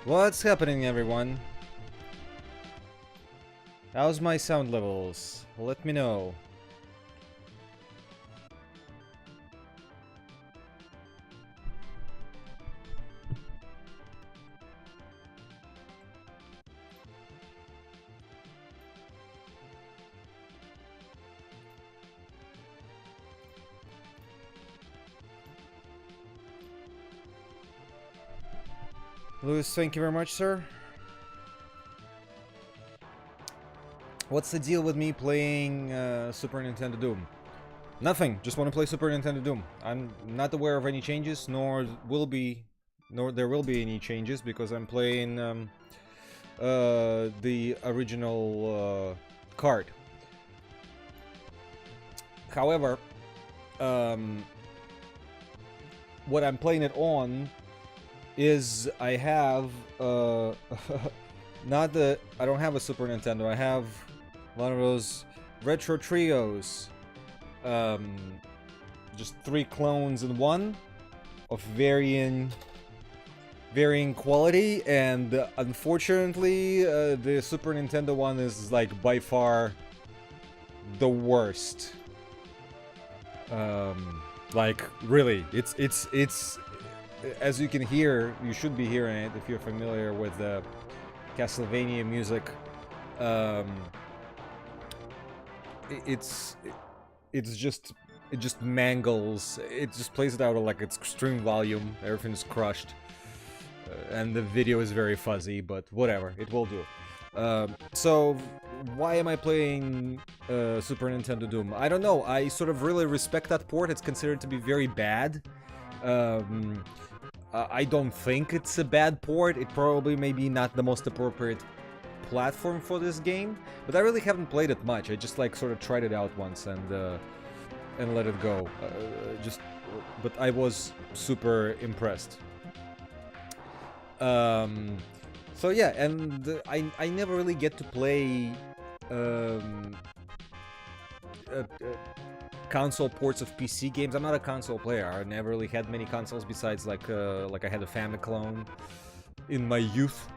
What's happening, everyone? How's my sound levels? Let me know. Louis, thank you very much, sir. What's the deal with me playing Super Nintendo Doom? Nothing. Just want to play Super Nintendo Doom. I'm not aware of any changes, nor there will be any changes because I'm playing the original card. However, what I'm playing it on is I have not the I don't have a Super Nintendo. I have one of those retro trios, just 3 clones in one of varying quality, and unfortunately the Super Nintendo one is like by far the worst. Like really, it's as you can hear, you should be hearing it if you're familiar with Castlevania music. It just mangles. It just plays it out at like its extreme volume. Everything's crushed, and the video is very fuzzy. But whatever, it will do. So why am I playing Super Nintendo Doom? I don't know. I sort of really respect that port. It's considered to be very bad. I don't think it's a bad port. It probably maybe not the most appropriate platform for this game, but I really haven't played it much. I just like sort of tried it out once and let it go. But I was super impressed. So yeah, and I never really get to play console ports of PC games. I'm not a console player. I never really had many consoles besides like I had a Famiclone in my youth,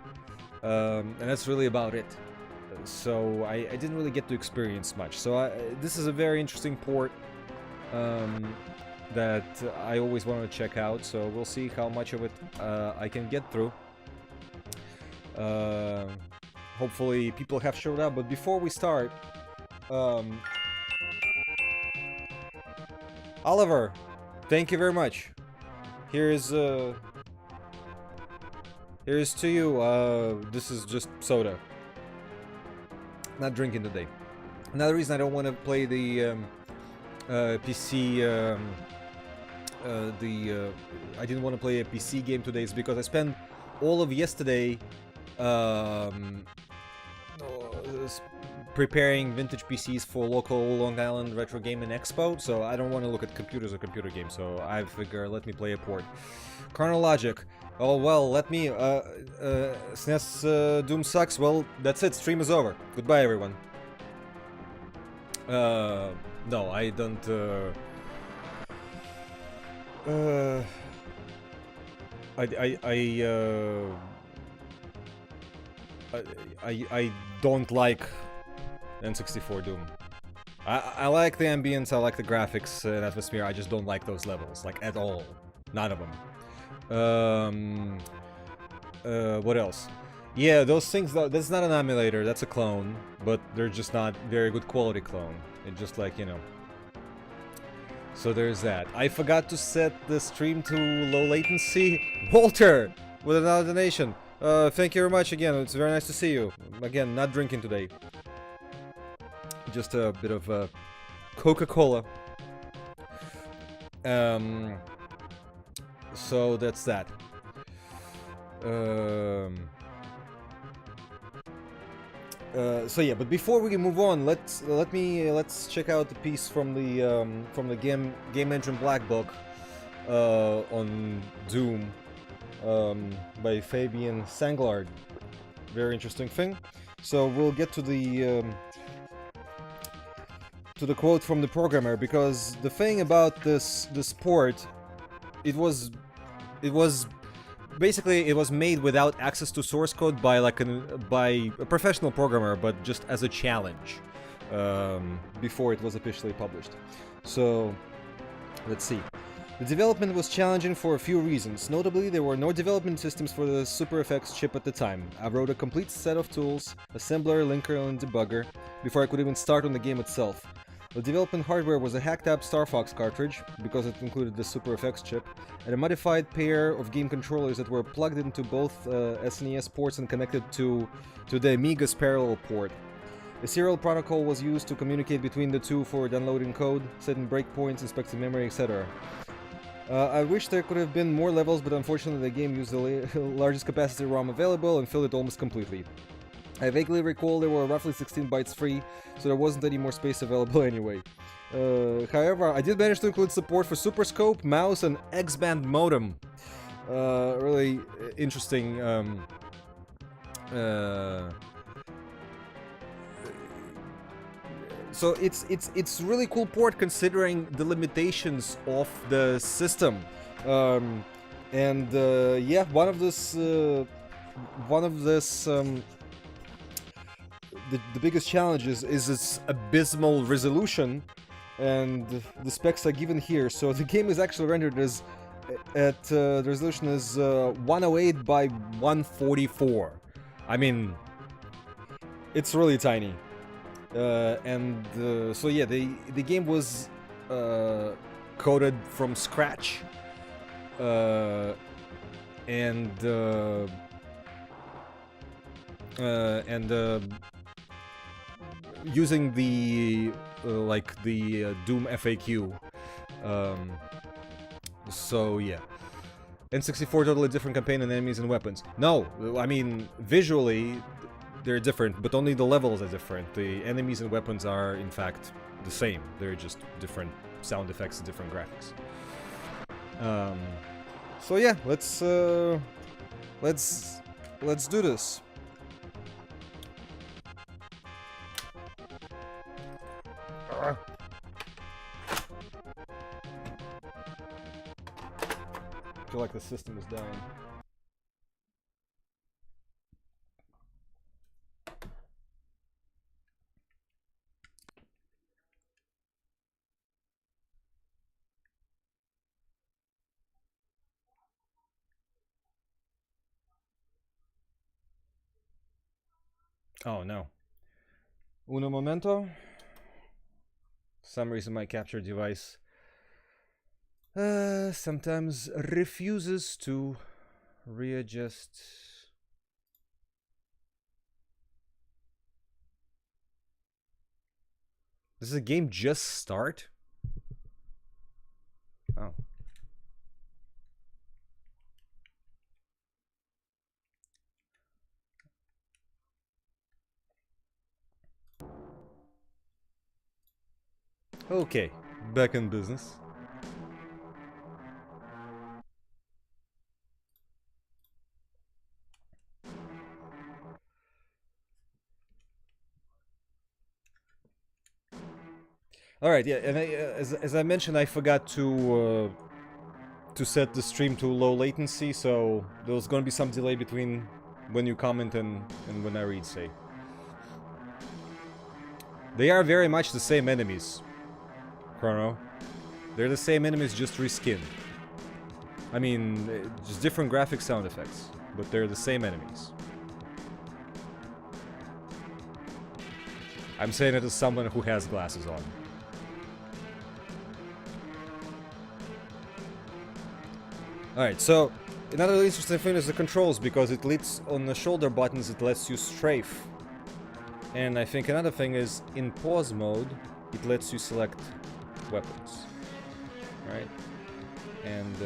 and that's really about it. So I didn't really get to experience much. So this is a very interesting port that I always wanted to check out. So we'll see how much of it I can get through. Hopefully people have showed up. But before we start, Oliver, thank you very much. Here's to you. This is just soda. Not drinking today. Another reason I don't want to play the PC. I didn't want to play a PC game today is because I spent all of yesterday preparing vintage PCs for local Long Island Retro Gaming Expo, so I don't want to look at computers or computer games, so I figure let me play a port. Chronologic. Oh well, let me, SNES Doom sucks. Well, that's it, stream is over. Goodbye, everyone. No, I don't, I don't like N64 Doom. I like the ambience, I like the graphics and atmosphere, I just don't like those levels, like at all. None of them. What else? Yeah, those things, that's not an emulator, that's a clone, but they're just not very good quality clone. It's just like, you know. So there's that. I forgot to set the stream to low latency. Walter, with another donation. Thank you very much again, it's very nice to see you. Again, not drinking today. Just a bit of Coca-Cola. So that's that. So yeah, but before we move on, let's check out the piece from the Game Engine Black Book on Doom by Fabian Sanglard. Very interesting thing. So we'll get to the quote from the programmer, because the thing about this port, it was basically, it was made without access to source code by by a professional programmer, but just as a challenge before it was officially published. So, let's see. The development was challenging for a few reasons. Notably, there were no development systems for the Super FX chip at the time. I wrote a complete set of tools, assembler, linker, and debugger, before I could even start on the game itself. The development hardware was a hacked-up Star Fox cartridge, because it included the Super FX chip, and a modified pair of game controllers that were plugged into both SNES ports and connected to the Amiga's parallel port. A serial protocol was used to communicate between the two for downloading code, setting breakpoints, inspecting memory, etc. I wish there could have been more levels, but unfortunately the game used the largest capacity ROM available and filled it almost completely. I vaguely recall there were roughly 16 bytes free, so there wasn't any more space available anyway. However, I did manage to include support for Super Scope, mouse, and X-band modem. Really interesting. So it's really cool port considering the limitations of the system, yeah, one of this the biggest challenges is its abysmal resolution, and the specs are given here. So the game is actually rendered as the resolution is 108 by 144. I mean, it's really tiny. So yeah, the game was coded from scratch, using the Doom FAQ. So yeah. N64 totally different campaign and enemies and weapons. No, I mean visually they're different, but only the levels are different. The enemies and weapons are, in fact, the same. They're just different sound effects and different graphics. So yeah, let's do this. I feel like the system is dying. Oh no. Uno momento. For some reason my capture device sometimes refuses to readjust. Does the game just start? Oh. Okay, back in business. All right, yeah, and as I mentioned, I forgot to set the stream to low latency, so there's gonna be some delay between when you comment and when I read, say. They are very much the same enemies, Chrono. They're the same enemies, just reskinned. I mean, just different graphic sound effects, but they're the same enemies. I'm saying it as someone who has glasses on. Alright, so another interesting thing is the controls, because it lets on the shoulder buttons, it lets you strafe. And I think another thing is, in pause mode, it lets you select weapons. Right? And,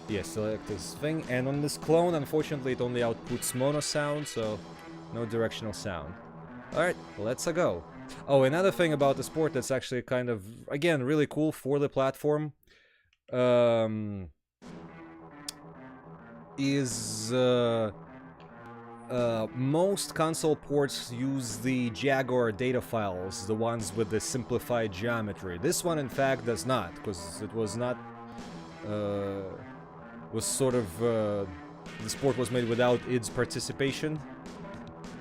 yeah, select this thing. And on this clone, unfortunately, it only outputs mono sound, so no directional sound. Alright, let's go. Oh, another thing about the sport that's actually kind of, again, really cool for the platform, is most console ports use the Jaguar data files, the ones with the simplified geometry. This one, in fact, does not, because it was not was sort of the sport was made without its participation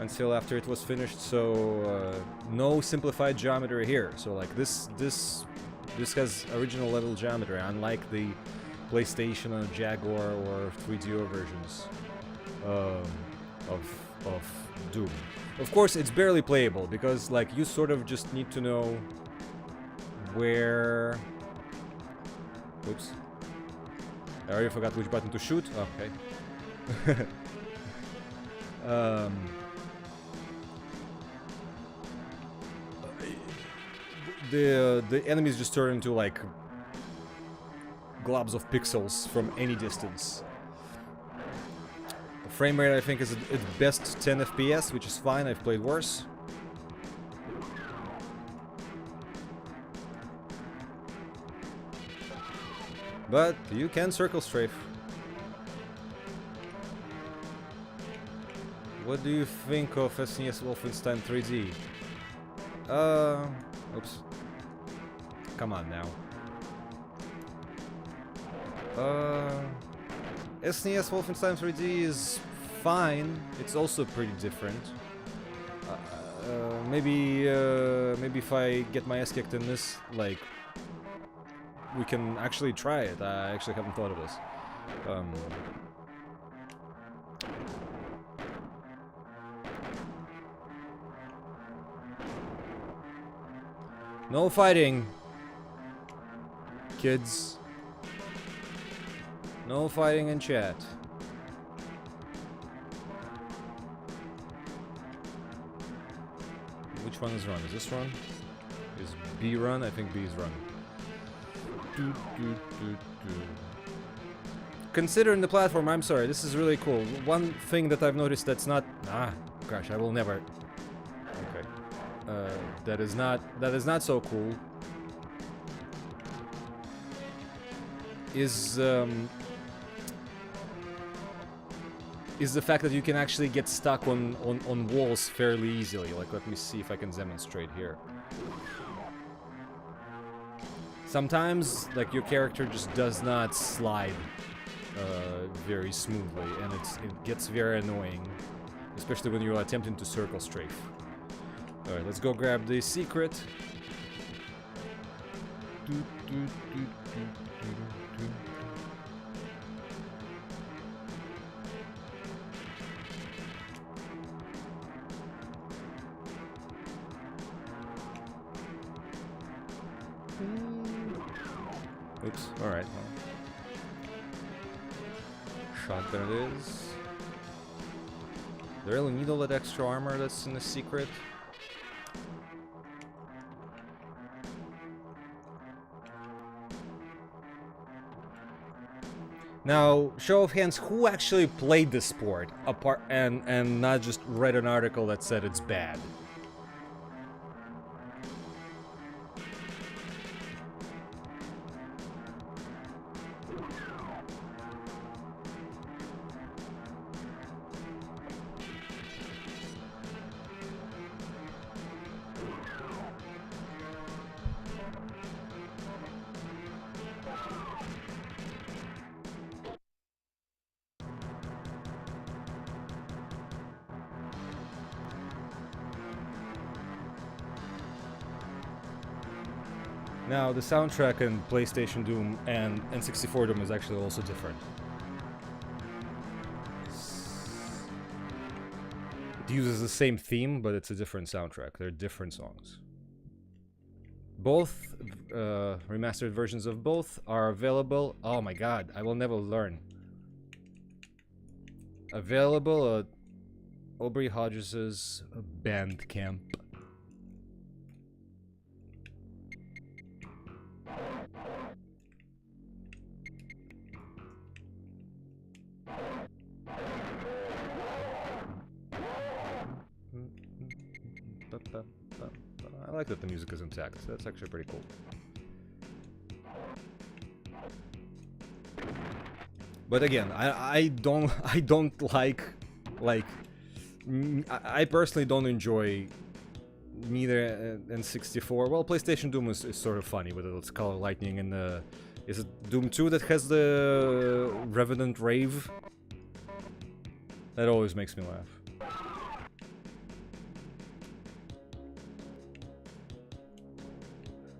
until after it was finished. So no simplified geometry here. So like this has original level geometry, unlike the PlayStation or Jaguar or 3DO versions of Doom. Of course, it's barely playable because like you sort of just need to know where. Oops. I already forgot which button to shoot. Oh, okay. The enemies just turn into like globs of pixels from any distance. The frame rate I think is at best 10 FPS, which is fine. I've played worse. But you can circle strafe. What do you think of SNES Wolfenstein 3D? Oops. Come on now. SNES Wolfenstein 3D is fine. It's also pretty different. Maybe if I get my ass kicked in this, like, we can actually try it. I actually haven't thought of this. No fighting, kids. No fighting in chat. Which one is run? Is this run? Is B run? I think B is run. Considering the platform, I'm sorry, this is really cool. One thing that I've noticed that's not... gosh, I will never... Okay. That is not so cool. Is the fact that you can actually get stuck on walls fairly easily. Like, let me see if I can demonstrate here. Sometimes, like, your character just does not slide very smoothly, and it gets very annoying, especially when you're attempting to circle strafe. Alright, let's go grab the secret. Oops, alright. Well. Shotgun it is. Do I really need all that extra armor that's in the secret? Now, show of hands, who actually played this sport apart and not just read an article that said it's bad? Now, the soundtrack in PlayStation Doom and N64 Doom is actually also different. It uses the same theme, but it's a different soundtrack. They're different songs. Both remastered versions of both are available. Oh my god, I will never learn. Available at Aubrey Hodges's Bandcamp. I like that the music is intact. That's actually pretty cool. But again, I don't like I personally don't enjoy neither N64. Well, PlayStation Doom is sort of funny with its color lightning and the Is it Doom 2 that has the Revenant Rave? That always makes me laugh.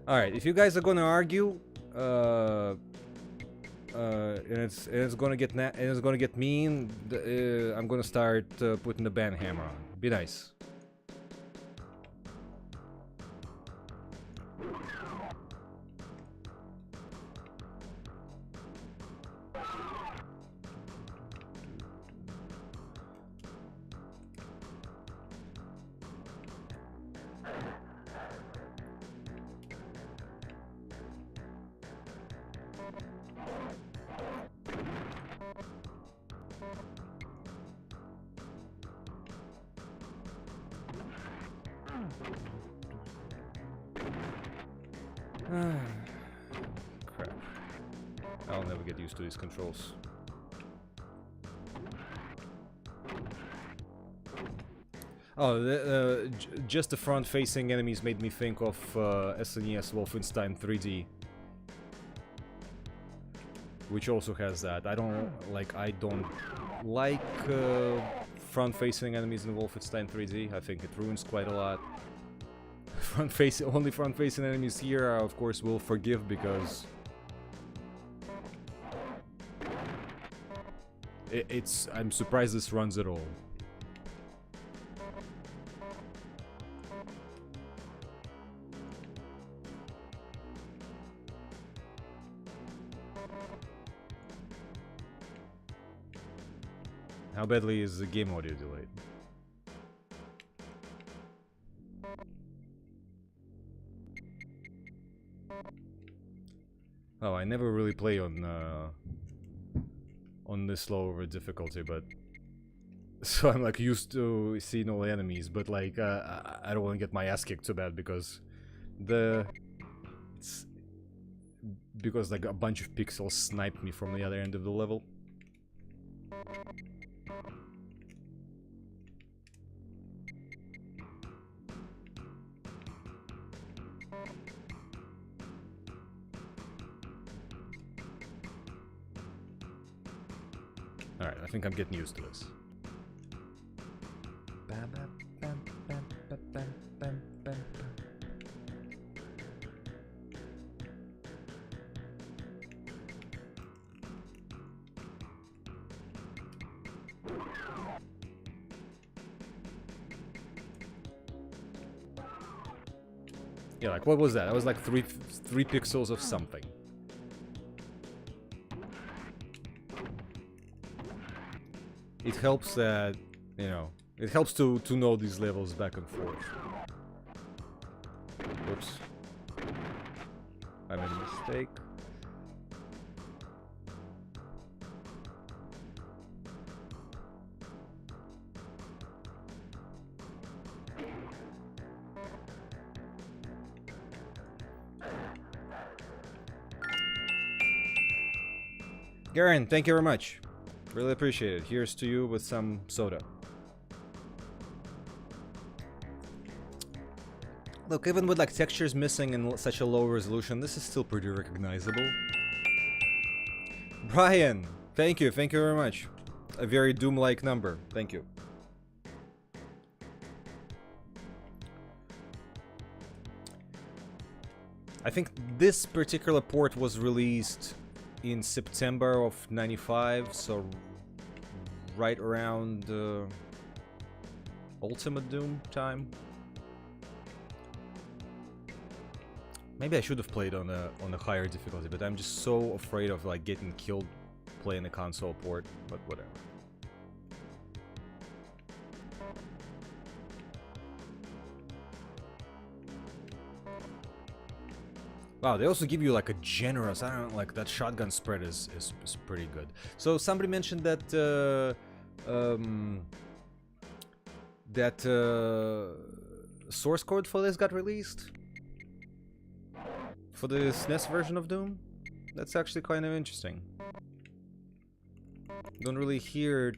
Alright, if you guys are gonna argue, and it's gonna get mean, I'm gonna start putting the ban hammer on. Be nice. Crap. I'll never get used to these controls. Oh, just the front-facing enemies made me think of SNES Wolfenstein 3D, which also has that. I don't like front-facing enemies in Wolfenstein 3D. I think it ruins quite a lot. Only front-facing enemies here, of course, will forgive because I'm surprised this runs at all. How badly is the game audio delayed? Oh, I never really play on this lower difficulty, but so I'm like used to seeing all the enemies, but like I don't want to get my ass kicked too bad because like a bunch of pixels sniped me from the other end of the level. Alright, I think I'm getting used to this. Yeah, like what was that? That was like three pixels of something. It helps that, you know, it helps to know these levels back and forth. Whoops. I made a mistake. Garen, thank you very much. Really appreciate it. Here's to you with some soda. Look, even with like textures missing in such a low resolution, this is still pretty recognizable. Brian, thank you very much. A very Doom-like number. Thank you. I think this particular port was released in September of '95, so right around Ultimate Doom time. Maybe I should have played on a higher difficulty, but I'm just so afraid of like getting killed playing a console port. But whatever. Wow, they also give you like a generous, I don't know, like that shotgun spread is pretty good. So somebody mentioned that source code for this got released for the SNES version of Doom. That's actually kind of interesting. Don't really hear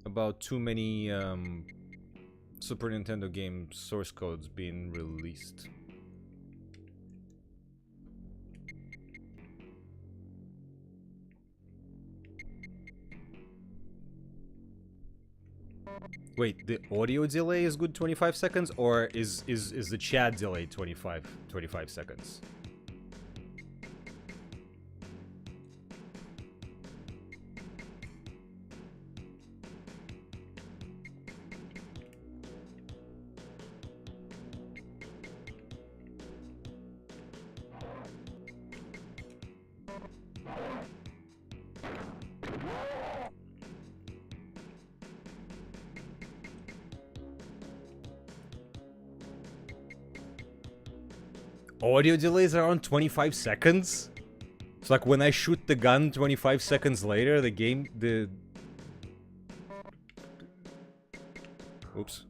about too many Super Nintendo game source codes being released. Wait, the audio delay is good 25 seconds, or is the chat delay 25 seconds? Audio delays are on 25 seconds? It's like when I shoot the gun 25 seconds later, the game, Oops.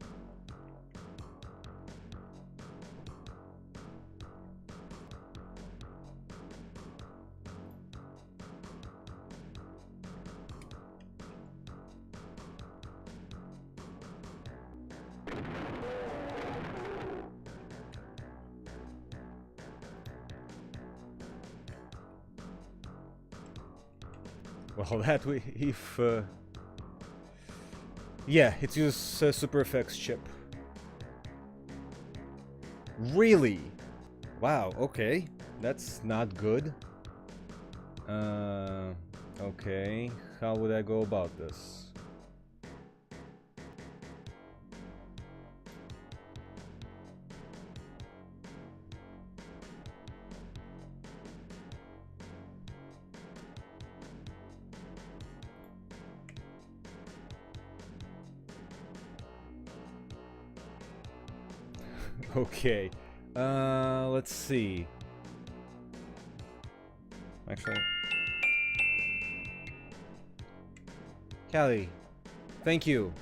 Well, that we, if... yeah, it uses a Super Effects chip. Really? Wow, okay. That's not good. Okay. How would I go about this? Okay. Let's see. Actually... Callie, thank you.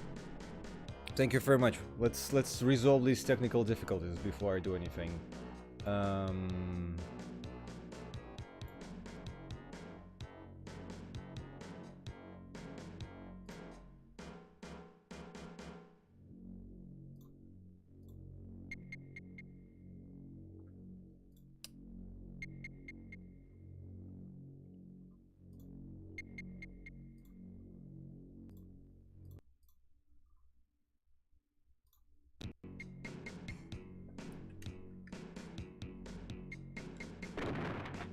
Thank you very much. Let's resolve these technical difficulties before I do anything.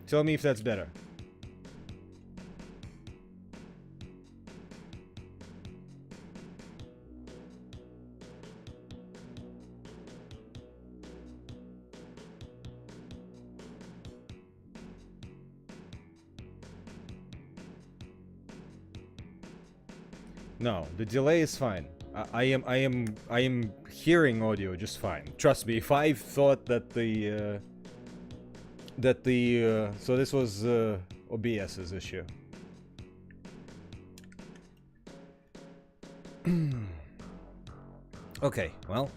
Tell me if that's better. No, the delay is fine. I am hearing audio just fine. Trust me, if I thought that so this was OBS's issue. Okay, well,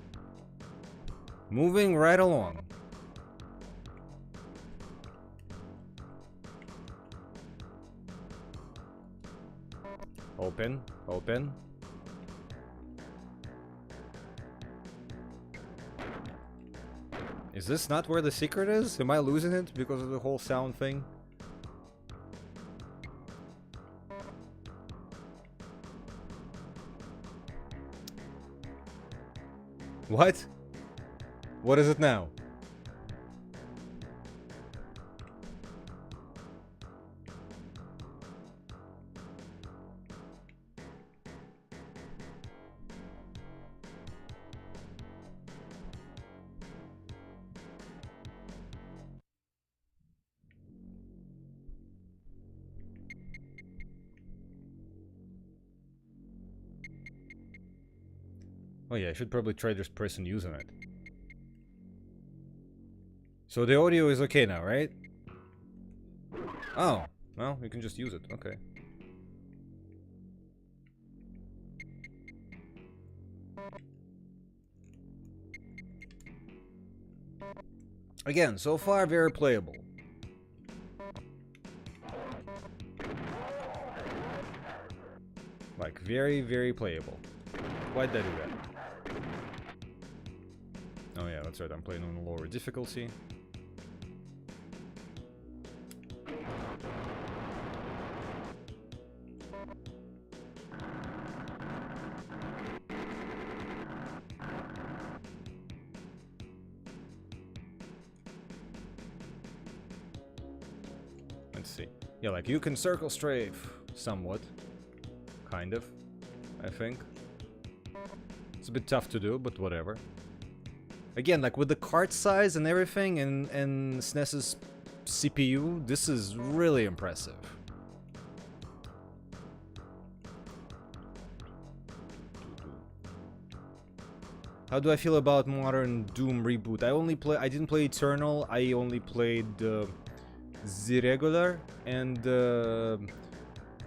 moving right along. Open, open. Is this not where the secret is? Am I losing it because of the whole sound thing? What? What is it now? Oh yeah, I should probably try this person using it. So the audio is okay now, right? Oh, well, you can just use it, okay. Again, so far very playable. Like, very, very playable. Why'd I do that? Oh yeah, that's right, I'm playing on a lower difficulty. Let's see. Yeah, like you can circle strafe somewhat. Kind of, I think. It's a bit tough to do, but whatever. Again, like with the card size and everything and SNES's CPU, this is really impressive. How do I feel about modern Doom reboot? I didn't play Eternal. I only played the regular, and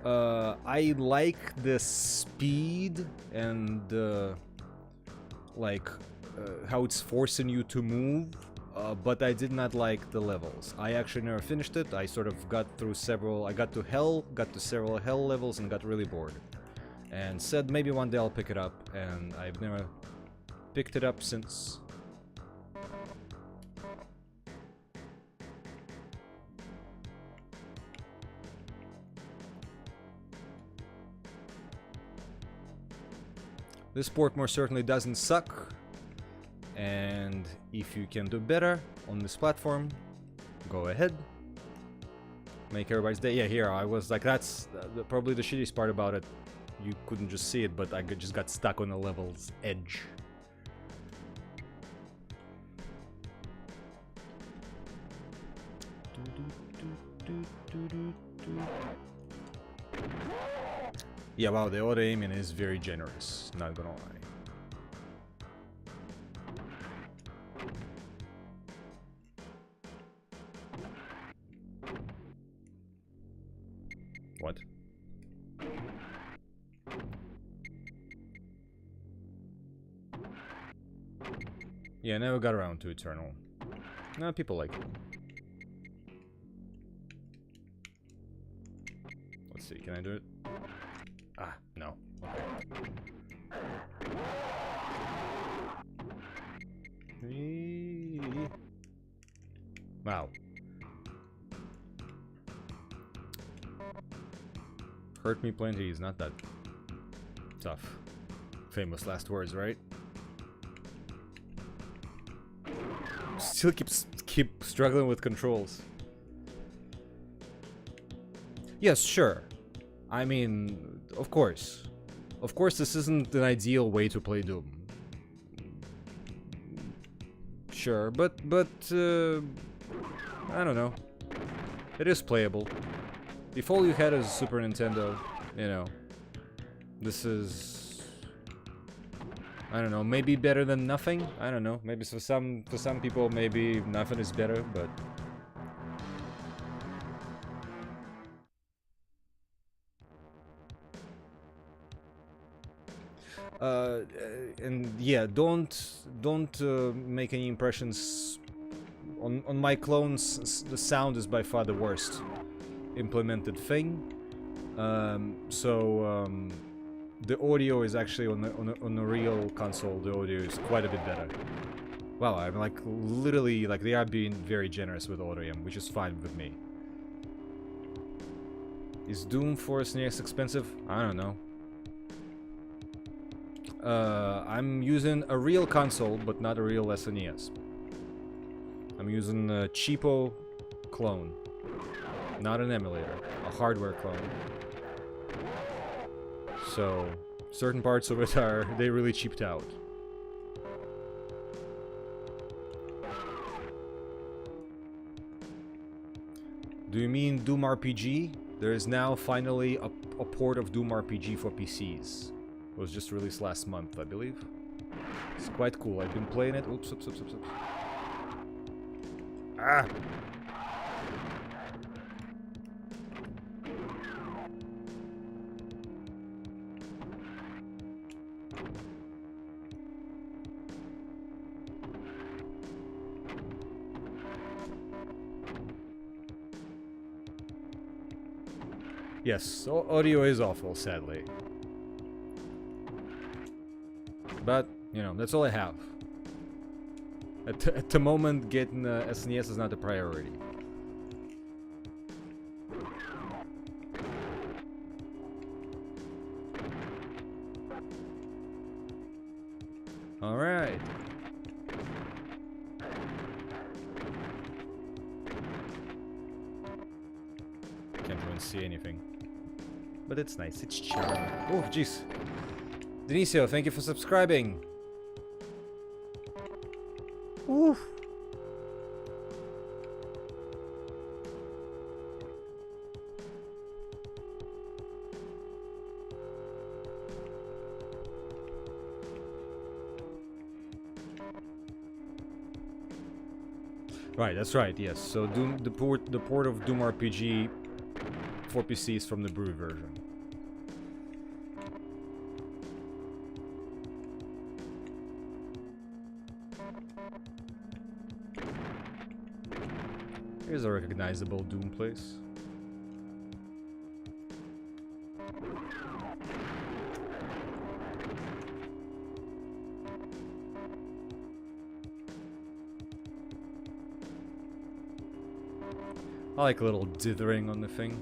I like the speed and like how it's forcing you to move, but I did not like the levels. I actually never finished it. I sort of got through several. I got to several hell levels and got really bored, and said maybe one day I'll pick it up, and I've never picked it up since. This port more certainly doesn't suck, and if you can do better on this platform, go ahead. Make everybody's day. Yeah, here I was like, that's probably the shittiest part about it. You couldn't just see it, but I just got stuck on the level's edge. Yeah, wow, the auto aiming is very generous, not gonna lie. What? Yeah, never got around to Eternal. No, people like it. Let's see, can I do it? Ah, no. Okay. Wow. Hurt me plenty is not that tough. Famous last words, right? Still keep struggling with controls. Yes, sure. I mean, of course. Of course, this isn't an ideal way to play Doom. Sure, but I don't know. It is playable. If all you had is Super Nintendo, you know, this is, I don't know, maybe better than nothing. I don't know. Maybe for some people, maybe nothing is better, but. And yeah, don't make any impressions on my clones. The sound is by far the worst implemented thing. The audio is actually on the real console. The audio is quite a bit better. Wow, I'm like literally like they are being very generous with audio, which is fine with me. Is Doom for SNES expensive? I don't know. I'm using a real console, but not a real SNES. I'm using a cheapo clone, not an emulator, a hardware clone. So, certain parts of it they really cheaped out. Do you mean Doom RPG? There is now finally a port of Doom RPG for PCs. It was just released last month, I believe. It's quite cool. I've been playing it. Oops. Ah! Yes, audio is awful, sadly. But, you know, that's all I have. At the moment, getting SNES is not a priority. Alright. even see anything. But it's nice, it's charming. Oh, jeez. Denisio, thank you for subscribing. Oof. Right, that's right. Yes. So Doom, the port of Doom RPG for PC is from the Brew version. Here's a recognizable Doom place. I like a little dithering on the thing.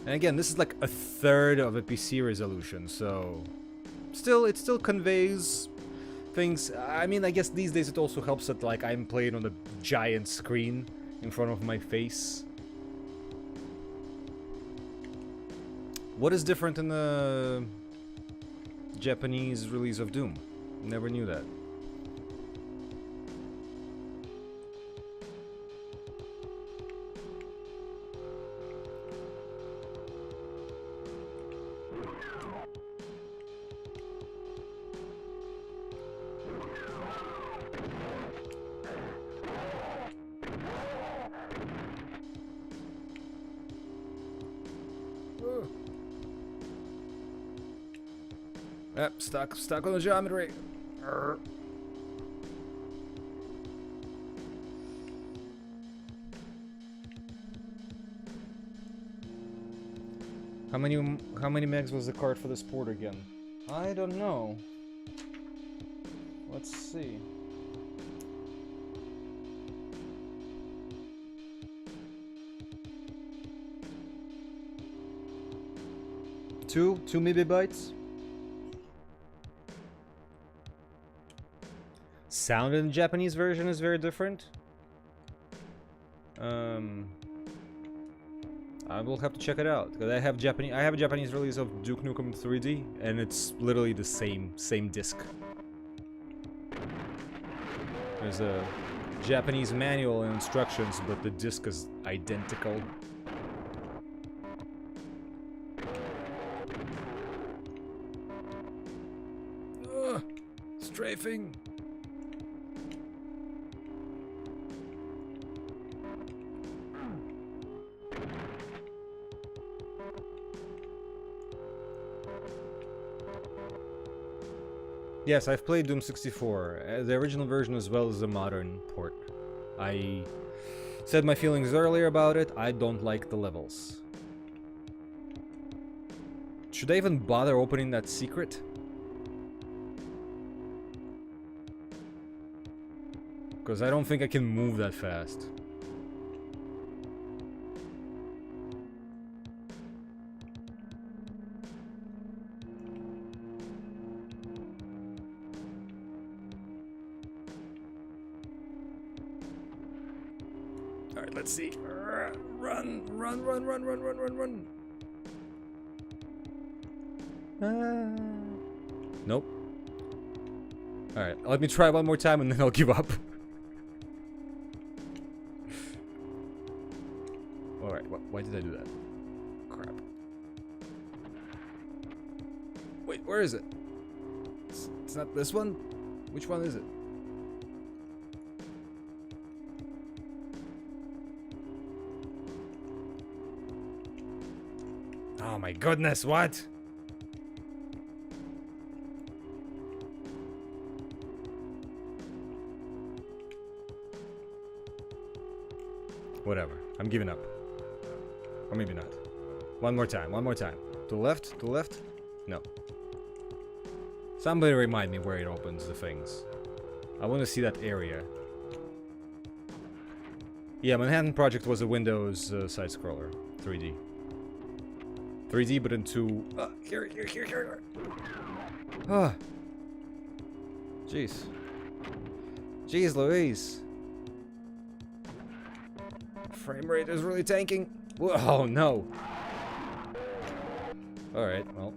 And again, this is like a third of a PC resolution, so it still conveys things. I mean, I guess these days it also helps that like I'm playing on a giant screen in front of my face. What is different in the Japanese release of Doom? Never knew that. Yep, stuck on the geometry. Arr. How many megs was the card for this port again? I don't know. Let's see. Two megabytes. Sound in the Japanese version is very different. I will have to check it out because I have a Japanese release of Duke Nukem 3D, and it's literally the same disc. There's a Japanese manual and instructions, but the disc is identical. Strafing. Yes, I've played Doom 64, the original version as well as the modern port. I said my feelings earlier about it. I don't like the levels. Should I even bother opening that secret? Because I don't think I can move that fast. Alright, let's see. Run. Nope. Alright, let me try one more time and then I'll give up. Alright, why did I do that? Crap. Wait, where is it? It's not this one? Which one is it? Oh my goodness, what? Whatever, I'm giving up. Or maybe not. One more time. To the left? No. Somebody remind me where it opens the things. I want to see that area. Yeah, Manhattan Project was a Windows side-scroller. 3D. 3D, but in two... Here. Ah. Jeez. Jeez Louise. Frame rate is really tanking. Oh no. Alright, well,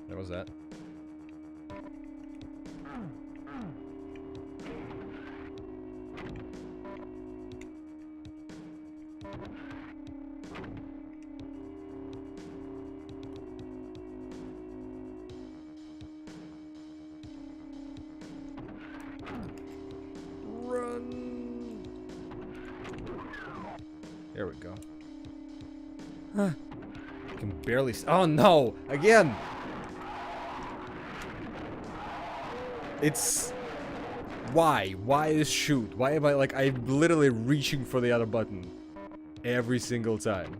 there was that. Run! There we go. Huh. I can barely oh no! Again! It's... Why? Why is shoot? Why am I like... I'm literally reaching for the other button. Every single time.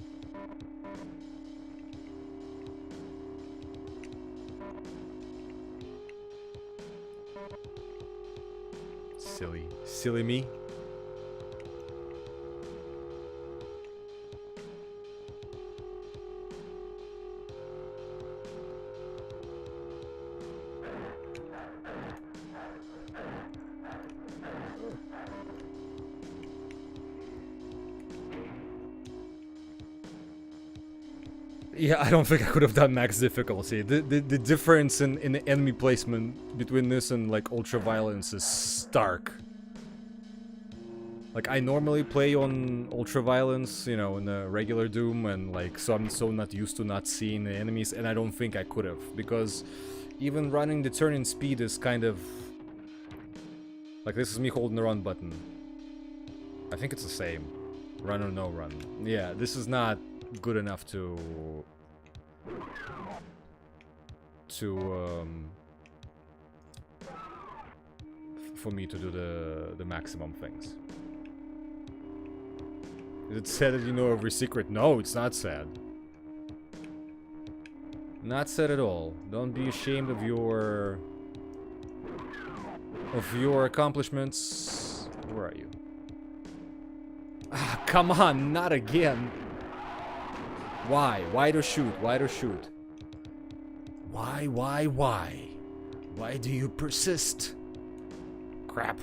Silly. Silly me. Yeah, I don't think I could have done max difficulty. The difference in the enemy placement between this and like ultra violence is stark. Like I normally play on ultra violence, you know, in the regular Doom, and like so I'm so not used to not seeing the enemies, and I don't think I could have, because even running the turn-in speed is kind of like, this is me holding the run button. I think it's the same. Run or no run. Yeah, this is not good enough to for me to do the maximum things. Is it sad that you know every secret? No, it's not sad. Not sad at all. Don't be ashamed of your accomplishments. Where are you? Ah, come on, not again. Why? Why to shoot? Why to shoot? Why? Why do you persist? Crap.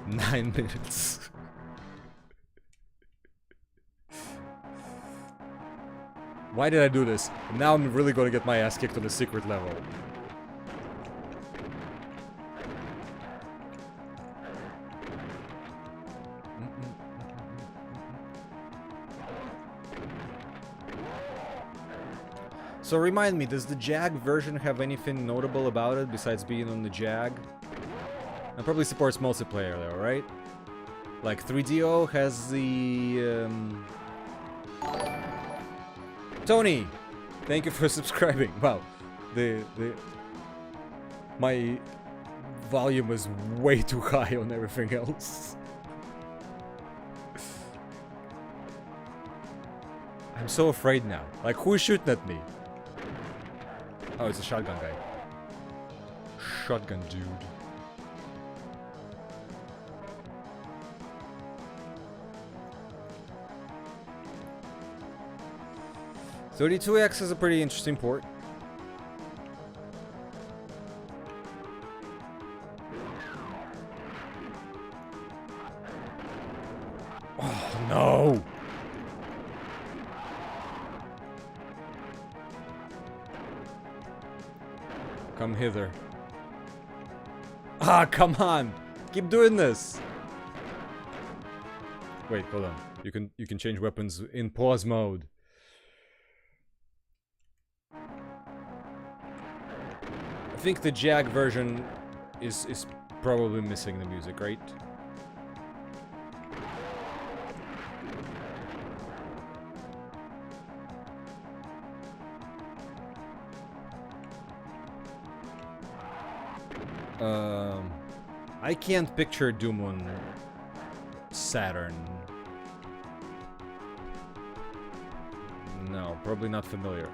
Nine minutes. Why did I do this? Now I'm really gonna get my ass kicked on the secret level. So remind me, does the JAG version have anything notable about it besides being on the JAG? It probably supports multiplayer though, right? Like 3DO has the... Tony! Thank you for subscribing. Wow. My volume is way too high on everything else. I'm so afraid now. Like, who is shooting at me? Oh, it's a shotgun guy. Shotgun dude. .32X is a pretty interesting port. Oh no! Come hither. Ah, come on! Keep doing this! Wait, hold on. You can change weapons in pause mode. I think the JAG version is probably missing the music, right? I can't picture Doom on Saturn. No, probably not familiar.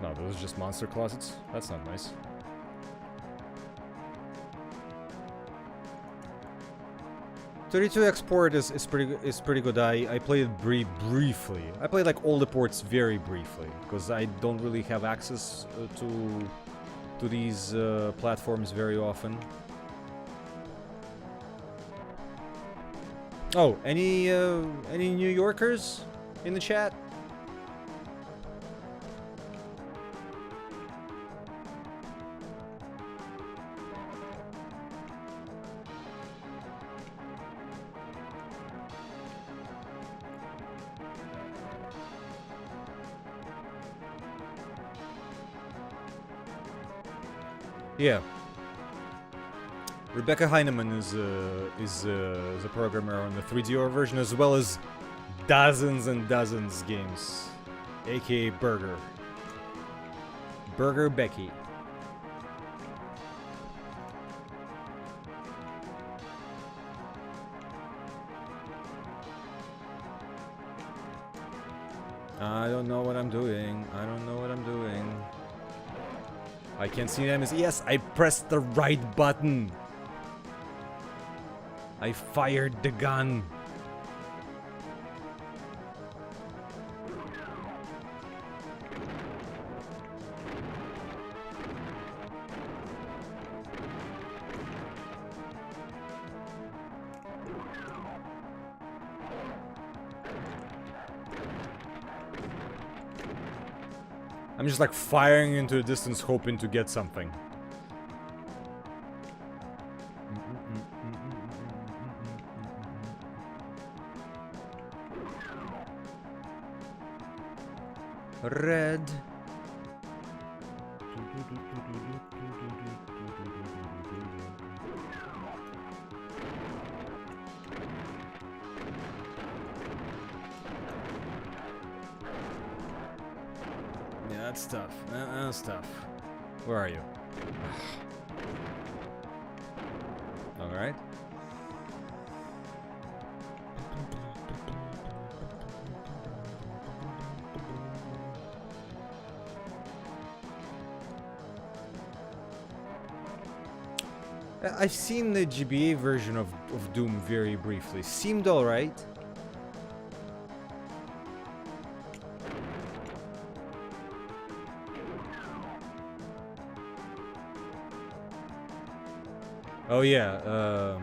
No, those are just monster closets? That's not nice. 32 export is pretty good. I played it briefly. I played like all the ports very briefly because I don't really have access to these platforms very often. Oh, any New Yorkers in the chat? Yeah. Rebecca Heinemann is a programmer on the 3DO version as well as dozens and dozens games, aka Burger. Burger Becky. I don't know what I'm doing. I don't know what I'm doing. I can't see them. Yes, I pressed the right button. I fired the gun. I'm just like firing into the distance hoping to get something. Red. Yeah, that's tough. That's tough. Where are you? All right. I've seen the GBA version of Doom very briefly. Seemed alright. Oh yeah,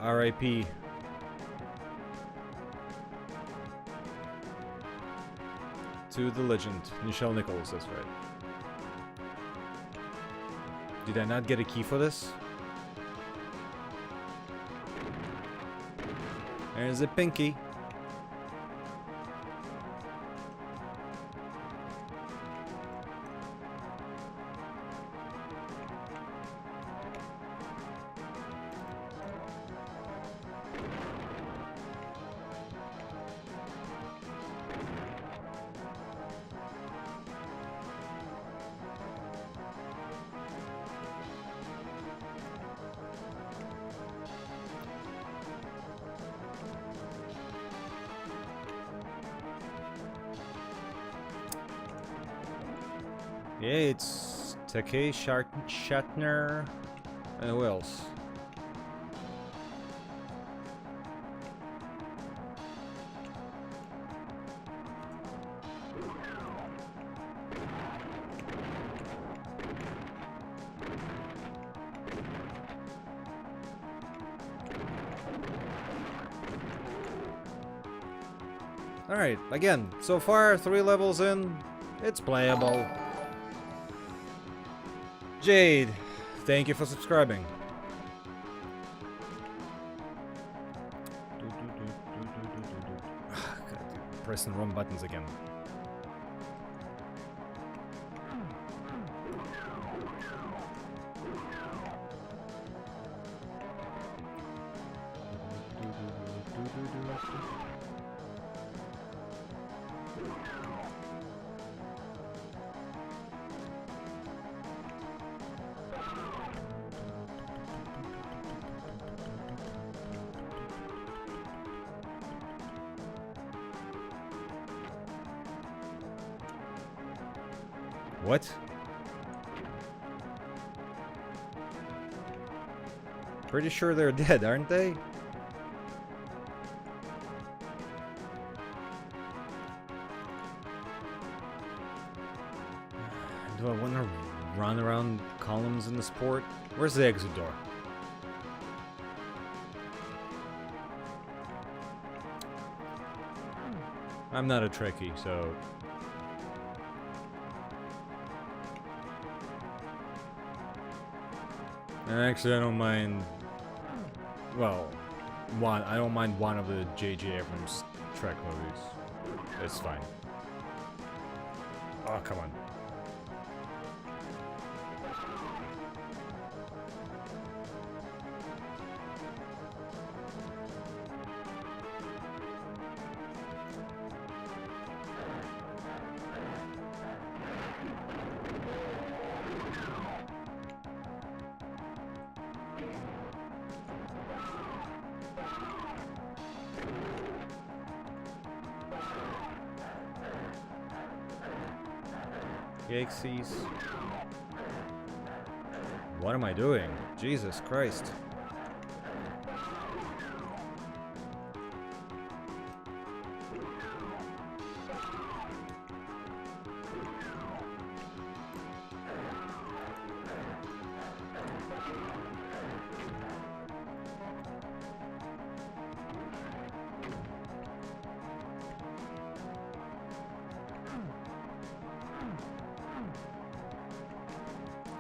RIP. To the legend, Nichelle Nichols, that's right. Did I not get a key for this? There's a pinky. Yeah, it's Takei Shatner. And who else? Alright, again, so far 3 levels in, it's playable. Jade, thank you for subscribing. Pressing wrong buttons again. What? Pretty sure they're dead, aren't they? Do I want to run around columns in this port? Where's the exit door? I'm not a Trekkie, so... And actually, I don't mind... Well, I don't mind one of the J.J. Abrams Trek movies. It's fine. Oh, come on. Yikesies. What am I doing? Jesus Christ.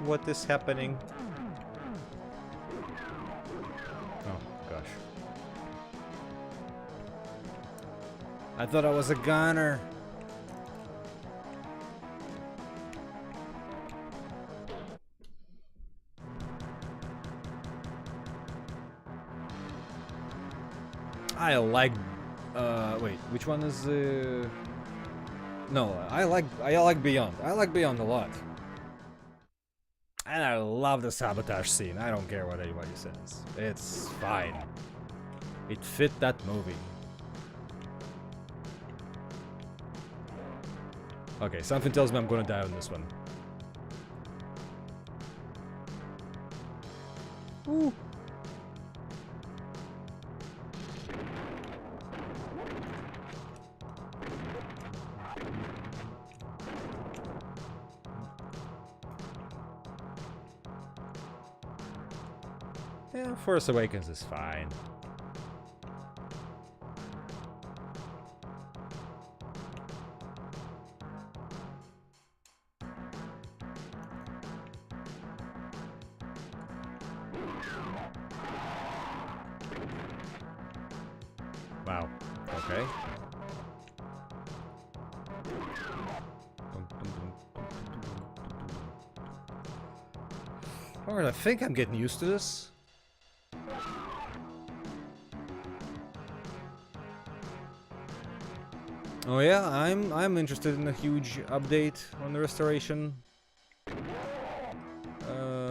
What is happening? Oh, gosh. I thought I was a gunner. I like... wait, which one is... No, I like Beyond. I like Beyond a lot. And I love the sabotage scene. I don't care what anybody says. It's fine. It fit that movie. Okay, something tells me I'm gonna die on this one. Ooh. Yeah, Force Awakens is fine. Wow. Okay. Alright, I think I'm getting used to this. Oh yeah, I'm interested in a huge update on the restoration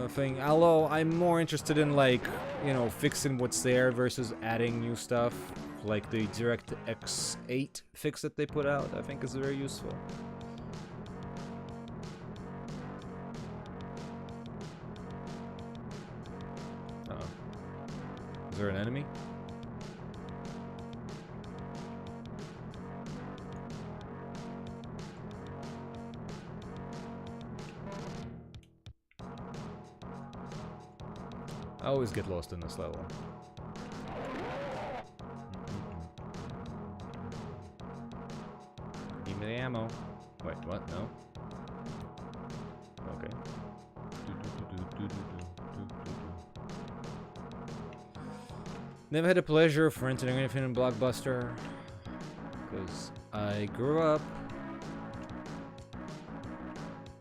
thing. Although I'm more interested in, like, you know, fixing what's there versus adding new stuff. Like the DirectX 8 fix that they put out, I think is very useful. Uh-oh. Is there an enemy? I always get lost in this level. Give me the ammo. Wait, what? No? Okay. Never had the pleasure of renting anything in Blockbuster, because I grew up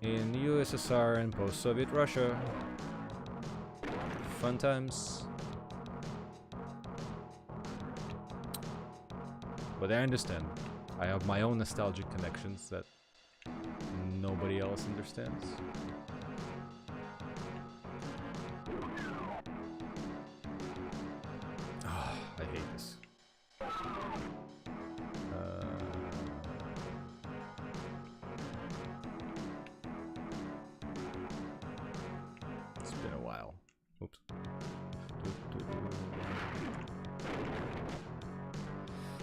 in the USSR and post-Soviet Russia. Fun times. But I understand. I have my own nostalgic connections that nobody else understands. Oh, I hate this. It's been a while. Oops.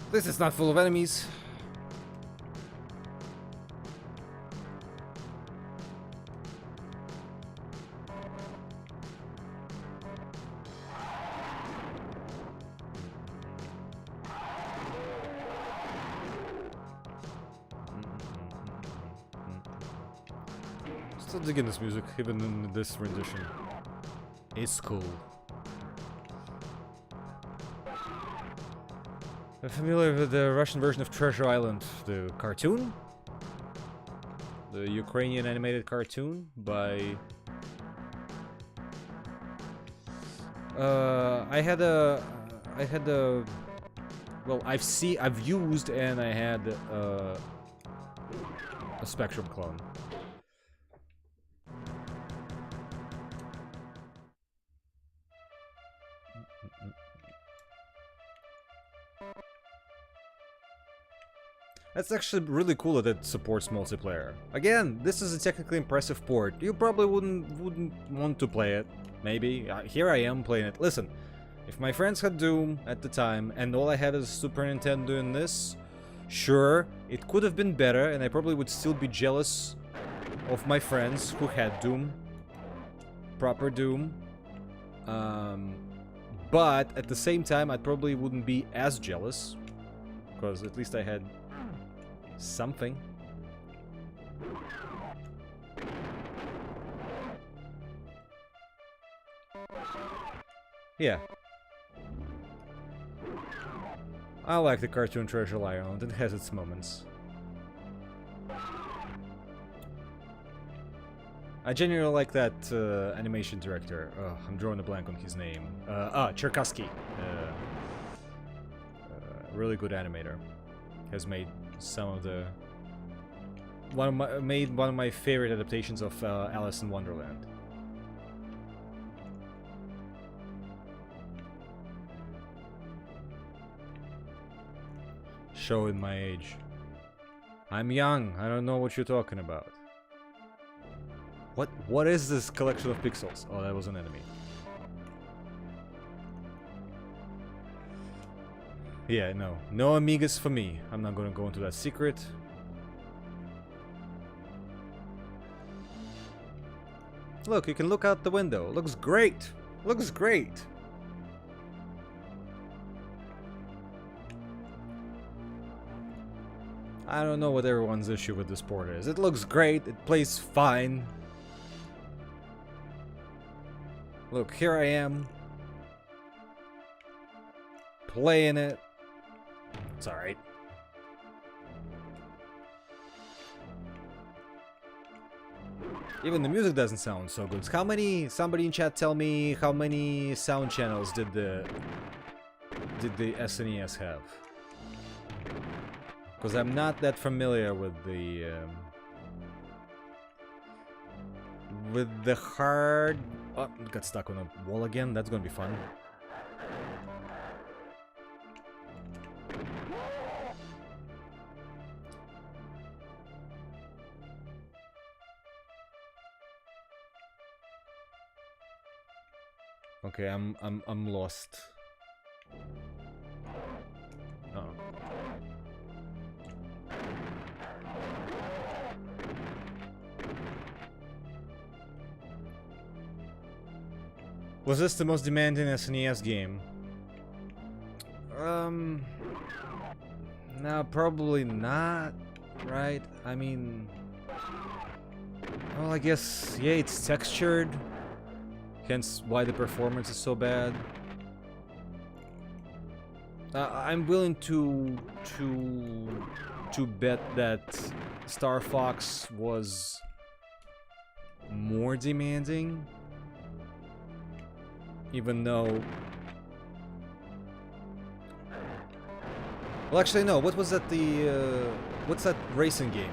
This is not full of enemies. Still digging this music, even in this rendition. It's cool. I'm familiar with the Russian version of Treasure Island, the cartoon? The Ukrainian animated cartoon by... well, I've used and I had a Spectrum clone. That's actually really cool that it supports multiplayer. Again, this is a technically impressive port. You probably wouldn't want to play it. Maybe. Here I am playing it. Listen, if my friends had Doom at the time and all I had is Super Nintendo doing this, sure, it could have been better and I probably would still be jealous of my friends who had Doom. Proper Doom. But at the same time, I probably wouldn't be as jealous. Because at least I had something. Yeah. I like the cartoon Treasure Island. It has its moments. I genuinely like that animation director. Oh, I'm drawing a blank on his name. Cherkasky. Really good animator. Has made some of the... made one of my favorite adaptations of Alice in Wonderland. Showing my age. I'm young, I don't know what you're talking about. What is this collection of pixels? Oh, that was an enemy. Yeah, no. No Amigas for me. I'm not gonna go into that secret. Look, you can look out the window. Looks great! Looks great! I don't know what everyone's issue with this port is. It looks great, it plays fine. Look, here I am. Playing it. It's alright. Even the music doesn't sound so good. How many... Somebody in chat tell me how many sound channels did the SNES have? Because I'm not that familiar with the hard... Oh, got stuck on a wall again. That's gonna be fun. Okay, I'm lost. Uh-oh. Was this the most demanding SNES game? No, probably not, right? I mean... Well, I guess, yeah, it's textured. Hence why the performance is so bad. I'm willing to bet that Star Fox was more demanding. Even though... Well, actually, no. What was that? What's that racing game?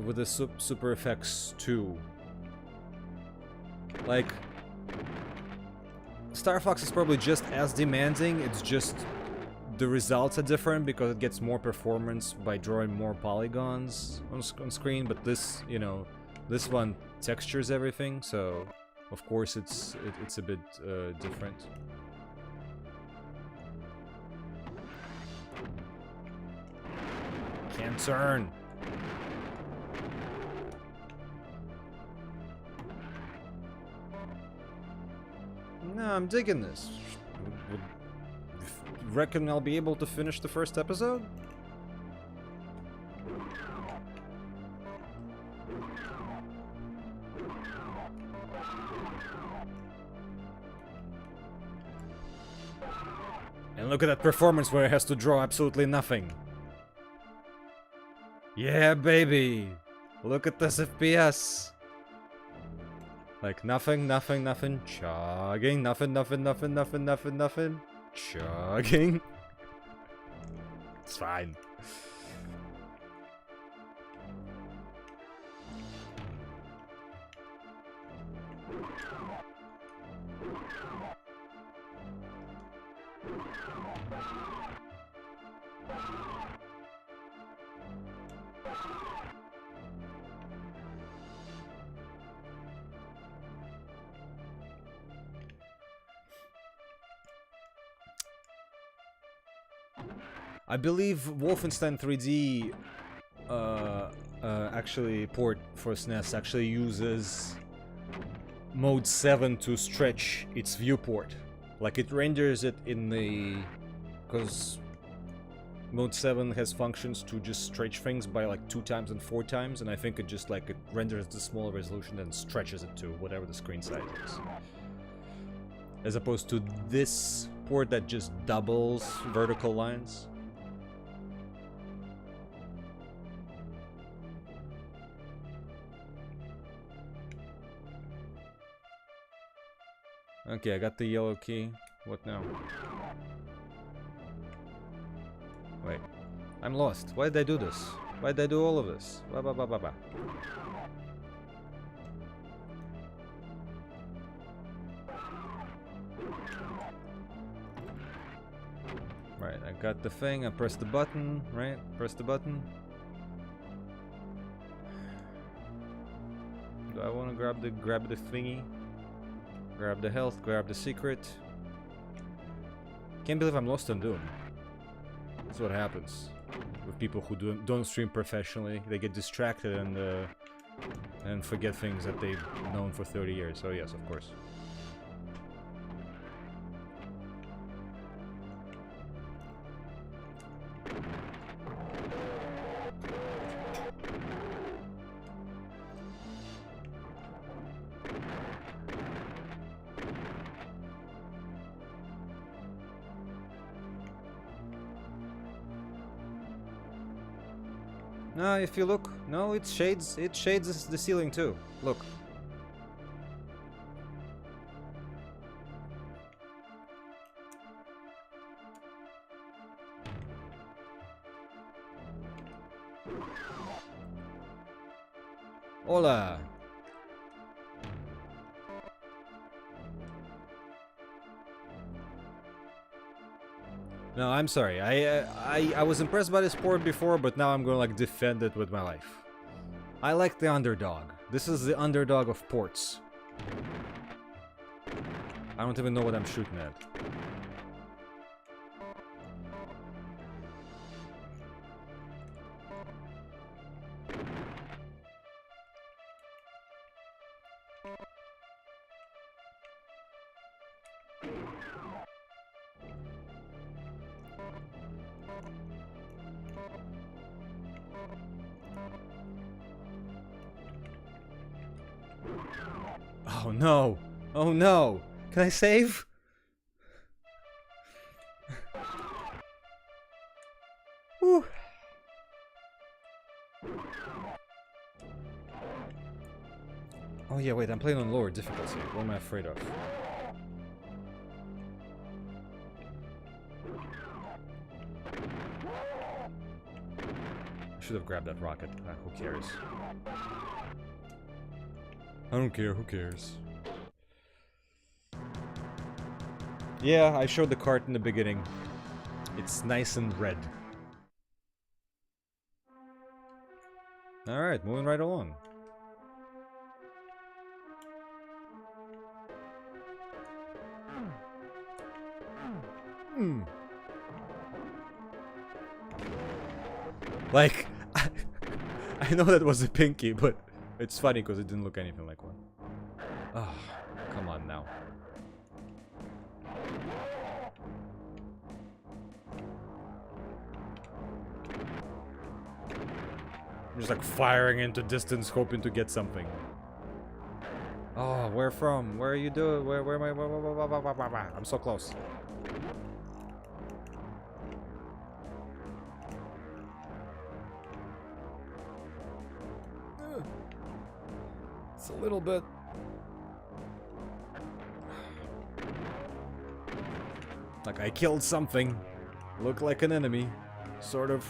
With the Super FX 2. Like... Star Fox is probably just as demanding. It's just... the results are different because it gets more performance by drawing more polygons on screen. But this, you know... This one textures everything, so Of course, it's a bit different. Can't turn. No, I'm digging this. Reckon I'll be able to finish the first episode? And look at that performance where it has to draw absolutely nothing. Yeah, baby! Look at this FPS! Like nothing, nothing, nothing, chugging, nothing, nothing, nothing, nothing, nothing, nothing, chugging. It's fine. I believe Wolfenstein 3D actually port for SNES actually uses mode 7 to stretch its viewport. Like it renders it in the... because mode 7 has functions to just stretch things by like 2 times and 4 times, and I think it just like it renders the smaller resolution and stretches it to whatever the screen size is. As opposed to this port that just doubles vertical lines. Okay, I got the yellow key. What now? Wait. I'm lost. Why did I do this? Why did I do all of this? Ba ba ba ba ba. Right, I got the thing. I pressed the button, right? Press the button. Do I want to grab the thingy? Grab the health, grab the secret. Can't believe I'm lost on Doom. That's what happens with people who don't stream professionally. They get distracted and forget things that they've known for 30 years. So yes, of course. No, if you look, no, it shades the ceiling too. Look. Hola. No, I'm sorry. I was impressed by this port before, but now I'm gonna like defend it with my life. I like the underdog. This is the underdog of ports. I don't even know what I'm shooting at. Oh no! Oh no! Can I save? Whew. Oh yeah, wait, I'm playing on lower difficulty. What am I afraid of? I should have grabbed that rocket. Who cares? I don't care, who cares? Yeah, I showed the cart in the beginning. It's nice and red. Alright, moving right along. Like, I know that was a pinky, but it's funny because it didn't look anything like one. Oh, come on now. I'm just like firing into distance, hoping to get something. Oh, where from? Where are you doing? Where am I? I'm so close. It's a little bit. Like I killed something. Looked like an enemy. Sort of.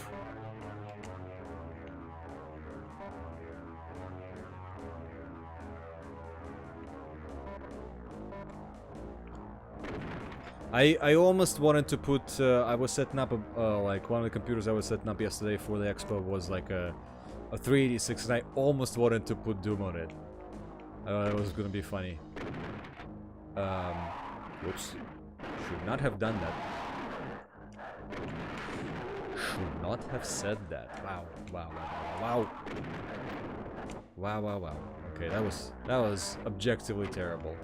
I almost wanted to put, I was setting up, like, one of the computers I was setting up yesterday for the expo was like a 386, and I almost wanted to put Doom on it. It was gonna be funny. Whoops. Should not have done that. Should not have said that. Wow, wow, wow, wow. Wow, wow, wow. Okay, that was objectively terrible.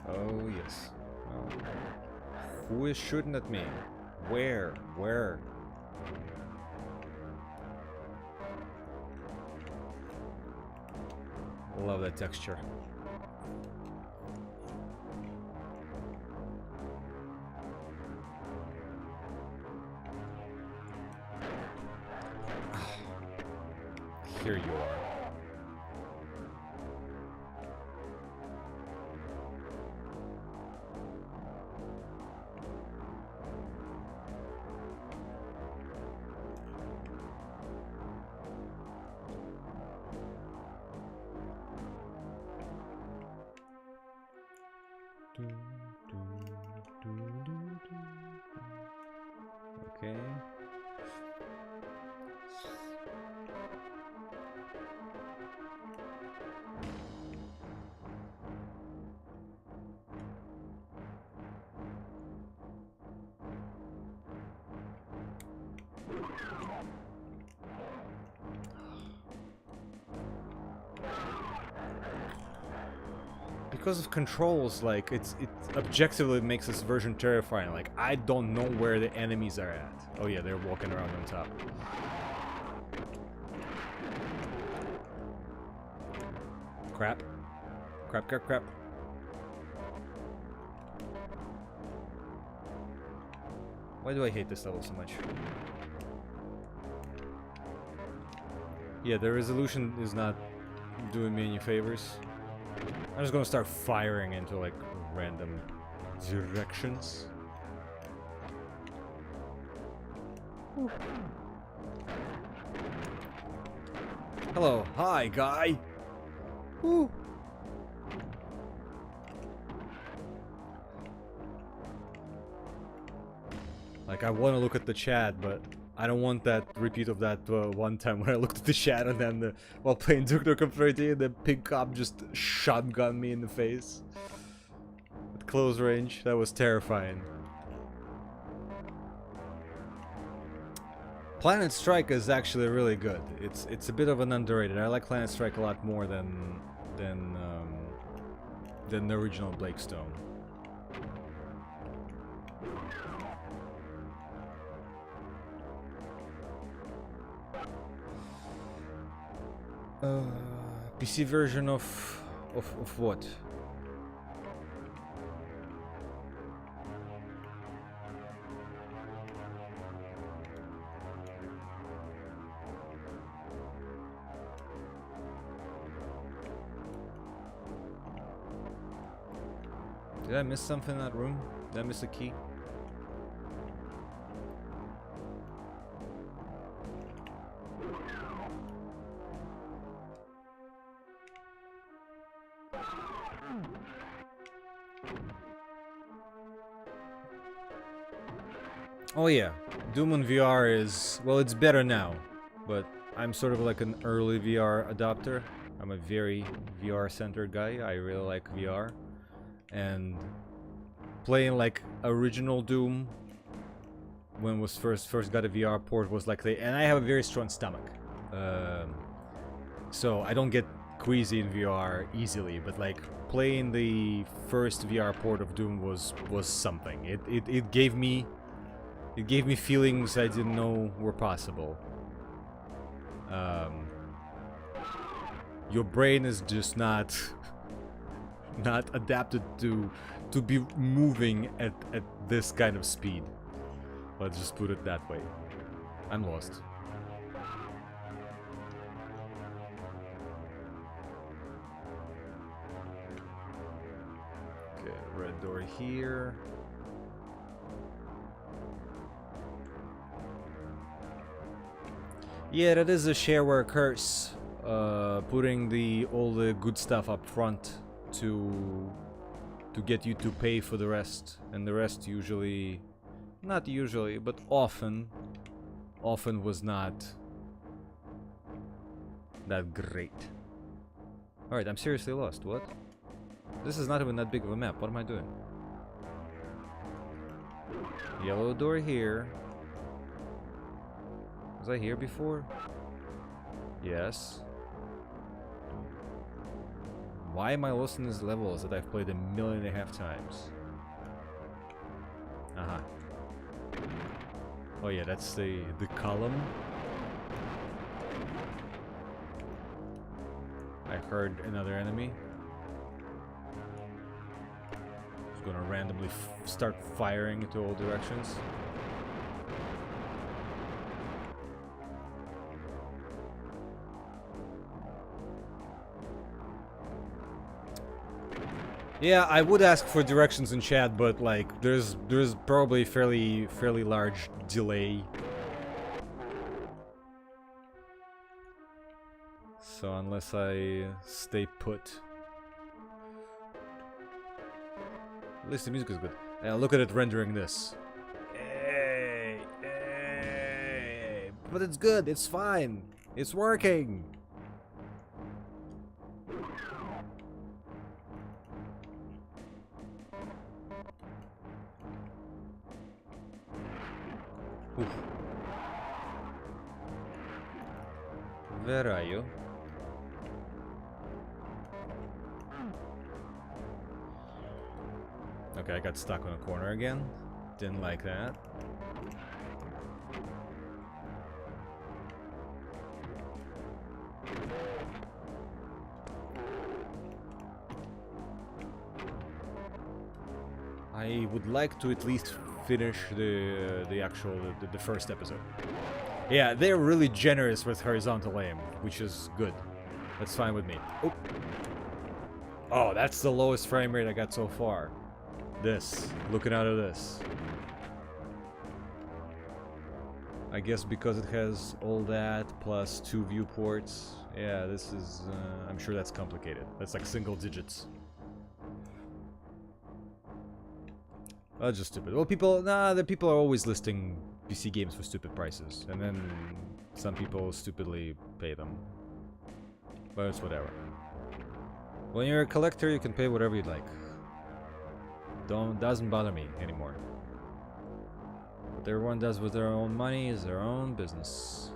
Oh, yes. Oh. Who is shooting at me? Where? Where? Love that texture. Here you are. Okay. Because of controls, like, it objectively makes this version terrifying. Like, I don't know where the enemies are at. Oh yeah, they're walking around on top. Crap. Crap, crap, crap. Why do I hate this level so much? Yeah, the resolution is not doing me any favors. I'm just gonna start firing into, like, random directions. Ooh. Hello, hi, guy! Ooh. Like, I want to look at the chat, but I don't want that repeat of that one time when I looked at the chat and then while playing Duke Nukem 30, the pink cop just shotgunned me in the face. At close range, that was terrifying. Planet Strike is actually really good. It's a bit of an underrated. I like Planet Strike a lot more than the original Blake Stone. PC version of what? Did I miss something in that room? Did I miss a key? Oh yeah, Doom on VR is, well, it's better now, but I'm sort of like an early VR adopter. I'm a very VR-centered guy. I really like VR. And playing like original Doom when was first got a VR port was like and I have a very strong stomach. So I don't get queasy in VR easily, but like playing the first VR port of Doom was something. It gave me feelings I didn't know were possible. Your brain is just not adapted to be moving at this kind of speed. Let's just put it that way. I'm lost. Okay, red door here. Yeah, that is a shareware curse. Putting all the good stuff up front to get you to pay for the rest, and the rest usually, not usually, but often was not that great. Alright, I'm seriously lost. What? This is not even that big of a map. What am I doing? Yellow door here. Was I here before? Yes. Why am I lost in these levels that I've played 1.5 million times? Uh-huh. Oh yeah, that's the column. I heard another enemy. Just gonna randomly start firing into all directions. Yeah, I would ask for directions in chat, but like there's probably fairly large delay. So unless I stay put. At least the music is good. Look at it rendering this. Hey, hey. But it's good, it's fine. It's working. Oof. Where are you? Okay, I got stuck on a corner again. Didn't like that. I would like to at least finish the first episode. Yeah, they're really generous with horizontal aim, which is good. That's fine with me. Oh, that's the lowest frame rate I got so far. This, looking out of this. I guess because it has all that plus 2 viewports. Yeah, this is, I'm sure that's complicated. That's like single digits. That's just stupid. Well, the people are always listing PC games for stupid prices, and then some people stupidly pay them. But it's whatever. When you're a collector, you can pay whatever you'd like. Doesn't bother me anymore. What everyone does with their own money is their own business.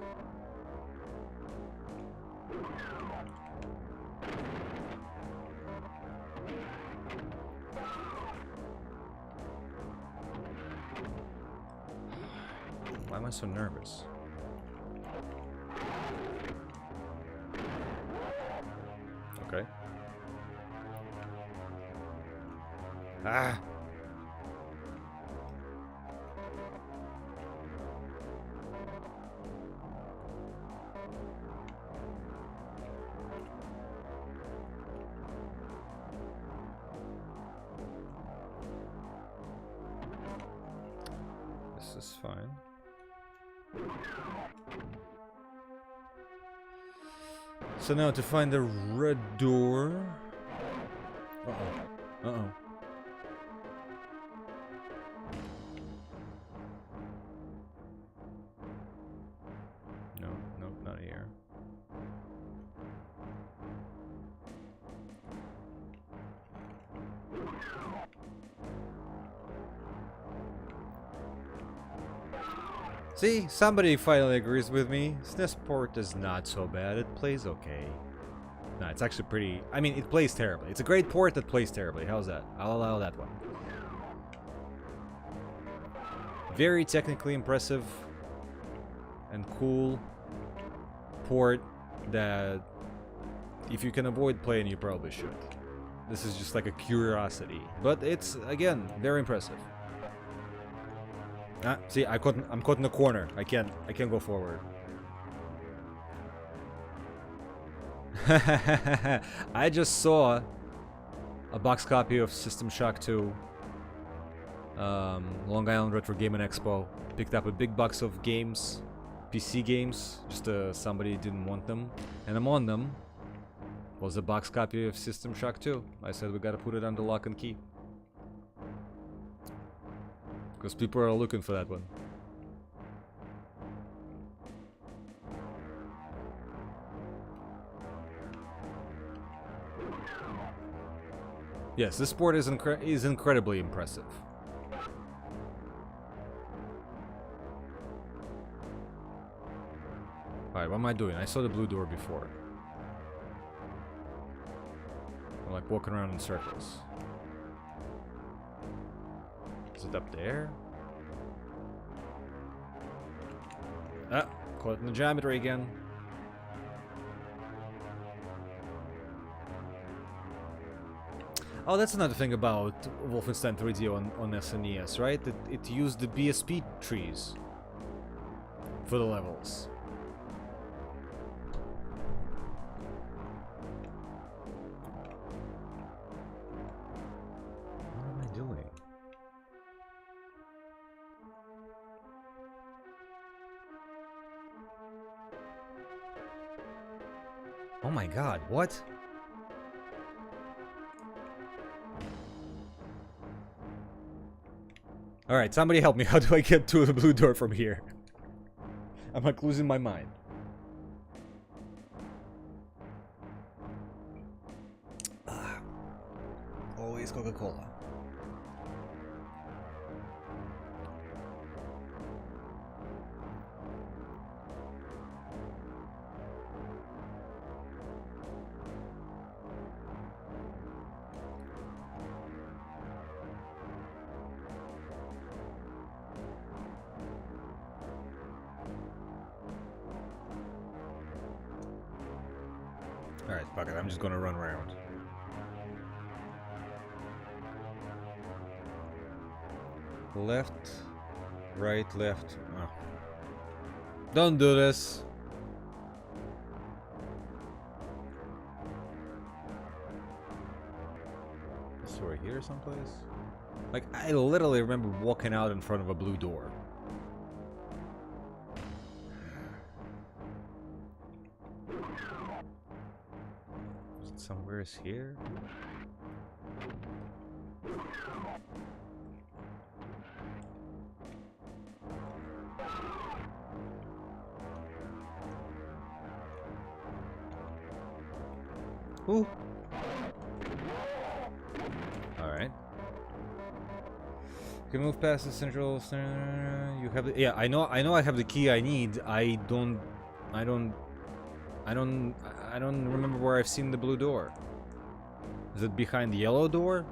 Why am I so nervous? Okay. Ah! This is fine. So now to find the red door. Uh-oh. Uh-oh. No, nope, not here. See, somebody finally agrees with me. SNES port is not so bad. It plays okay. No, it's actually pretty... I mean, it plays terribly. It's a great port that plays terribly. How's that? I'll allow that one. Very technically impressive and cool port that if you can avoid playing, you probably should. This is just like a curiosity. But it's, again, very impressive. Ah, see, I'm caught in the corner. I can't go forward. I just saw a box copy of System Shock 2. Long Island Retro Gaming Expo. Picked up a big box of games, PC games. Just somebody didn't want them, and among them was a box copy of System Shock 2. I said we gotta put it under lock and key. Because people are looking for that one. Yes, this port is incredibly impressive. Alright, what am I doing? I saw the blue door before. I'm like walking around in circles. Is it up there? Ah, caught in the geometry again. Oh, that's another thing about Wolfenstein 3D on SNES, right? It used the BSP trees for the levels. What am I doing? Oh my god, what? Alright, somebody help me. How do I get to the blue door from here? I'm like losing my mind. Always Coca-Cola. Alright, fuck it. I'm just gonna run around. Left, right, left. Oh. Don't do this. Is over here someplace? Like, I literally remember walking out in front of a blue door. Is it somewhere here? Ooh. Alright. You can move past the central. You have the, yeah, I know I have the key I need. I don't remember where I've seen the blue door. Is it behind the yellow door?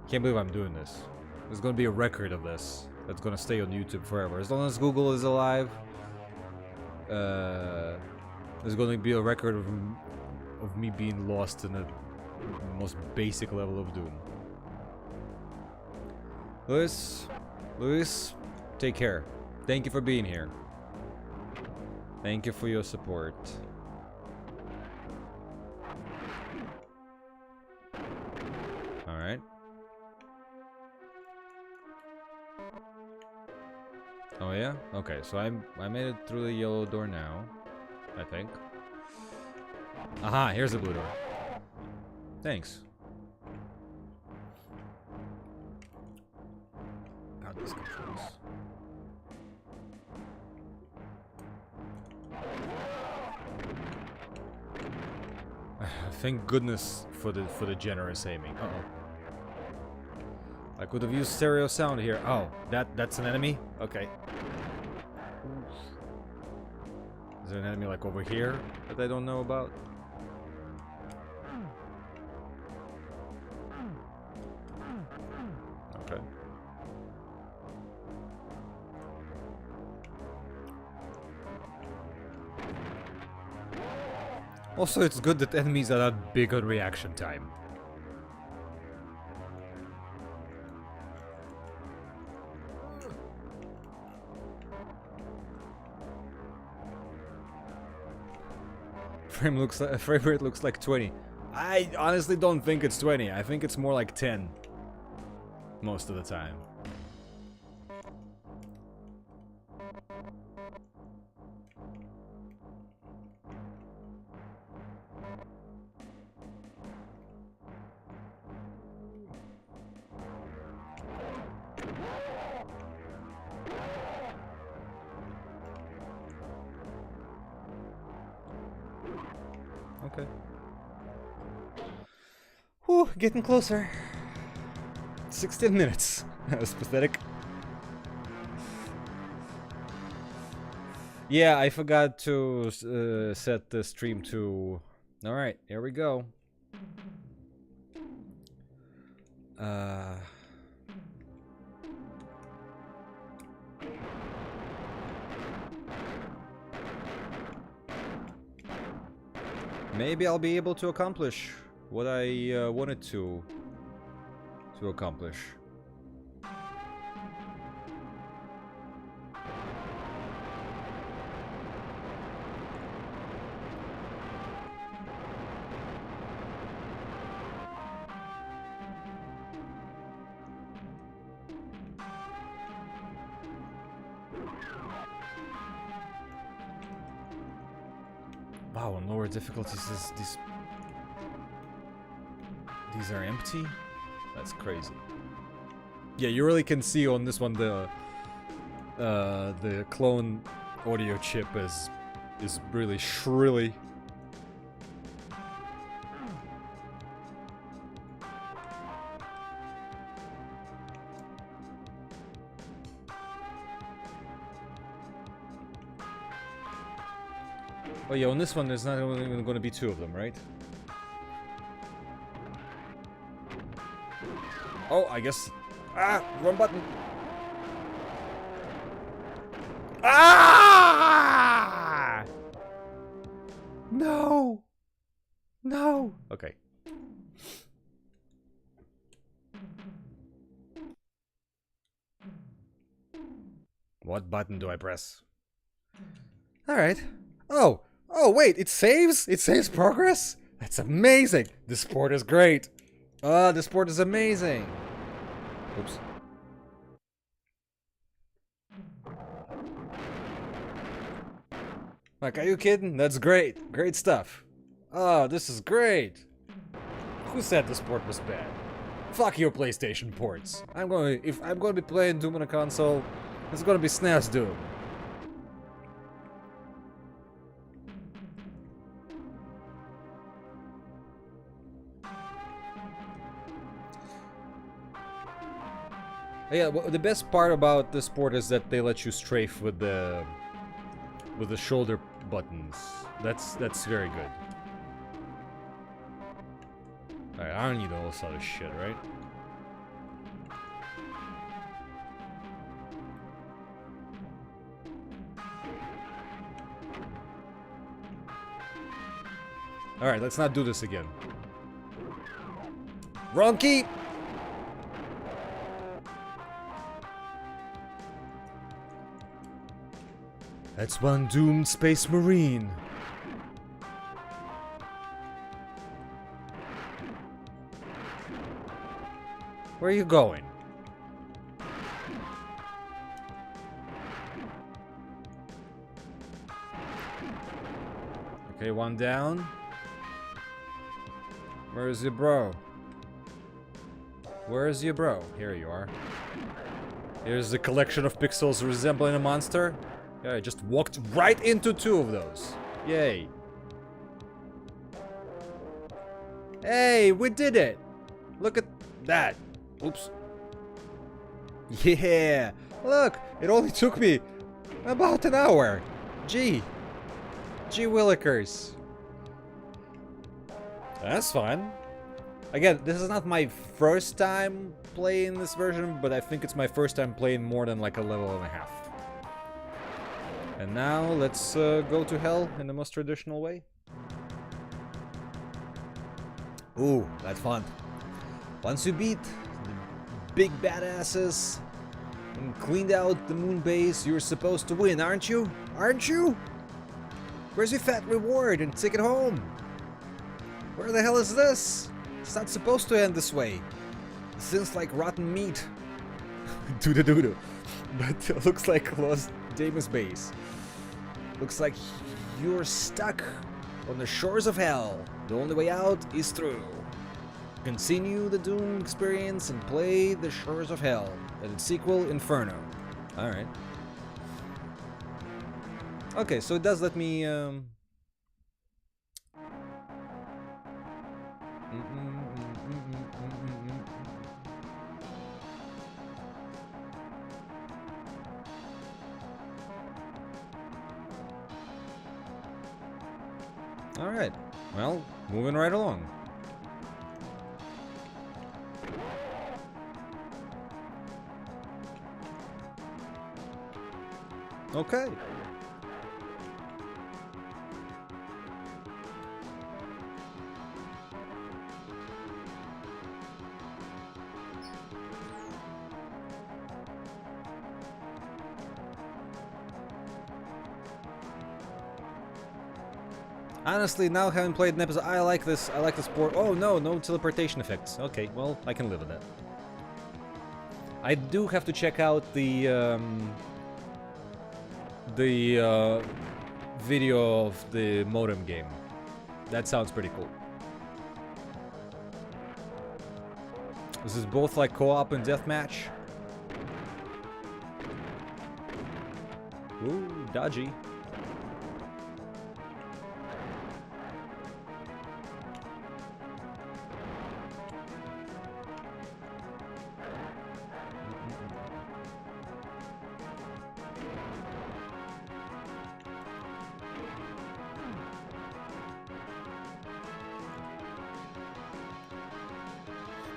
Can't believe I'm doing this. There's gonna be a record of this that's gonna stay on YouTube forever. As long as Google is alive, there's gonna be a record of me being lost in the most basic level of Doom. Luis, take care. Thank you for being here. Thank you for your support. Alright. Oh yeah? Okay, so I made it through the yellow door now, I think. Aha, here's the blue door. Thanks. God, these controls. Thank goodness for the generous aiming. Uh-oh. I could have used stereo sound here. Oh, that's an enemy? Okay. Is there an enemy like over here that I don't know about? Okay. Also, it's good that enemies are not big on reaction time. Frame rate looks like 20. I honestly don't think it's 20. I think it's more like 10 most of the time. Okay. Whew, getting closer. 16 minutes. That was pathetic. Yeah, I forgot to set the stream to... Alright, here we go. Maybe I'll be able to accomplish what I wanted to accomplish. Wow, on lower difficulties, these are empty? That's crazy. Yeah, you really can see on this one the clone audio chip is really shrilly. Oh yeah, on this one there's not even going to be two of them, right? Oh, I guess... Ah! Wrong button! Ah! No! No! Okay. What button do I press? Alright. Oh! Oh, wait, it saves? It saves progress? That's amazing! This port is great! This port is amazing! Oops. Like, are you kidding? That's great! Great stuff! Oh, this is great! Who said this port was bad? Fuck your PlayStation ports! If I'm gonna be playing Doom on a console, it's gonna be SNES Doom. Yeah, well, the best part about this port is that they let you strafe with the shoulder buttons. That's very good. Alright, I don't need all this other shit, right? Alright, let's not do this again. Wrong key! That's one doomed space marine. Where are you going? Okay, one down. Where is your bro? Where is your bro? Here you are. Here's a collection of pixels resembling a monster. Yeah, I just walked right into two of those. Yay. Hey, we did it! Look at that. Oops. Yeah! Look! It only took me about an hour. Gee. Gee willikers. That's fun. Again, this is not my first time playing this version, but I think it's my first time playing more than like a level and a half. And now let's go to hell in the most traditional way. Ooh, that's fun. Once you beat the big badasses and cleaned out the moon base, you're supposed to win, aren't you? Aren't you? Where's your fat reward and take it home? Where the hell is this? It's not supposed to end this way. It seems like rotten meat. Doo-doo-doo-doo. But it looks like Lost Damon's base. Looks like you're stuck on the shores of hell. The only way out is through. Continue the Doom experience and play the Shores of Hell and its sequel, Inferno. Alright. Okay, so it does let me... Alright, well, moving right along. Okay. Honestly, now having played an episode, I like this port. Oh no, no teleportation effects. Okay, well, I can live with that. I do have to check out the video of the modem game. That sounds pretty cool. This is both like co-op and deathmatch. Ooh, dodgy.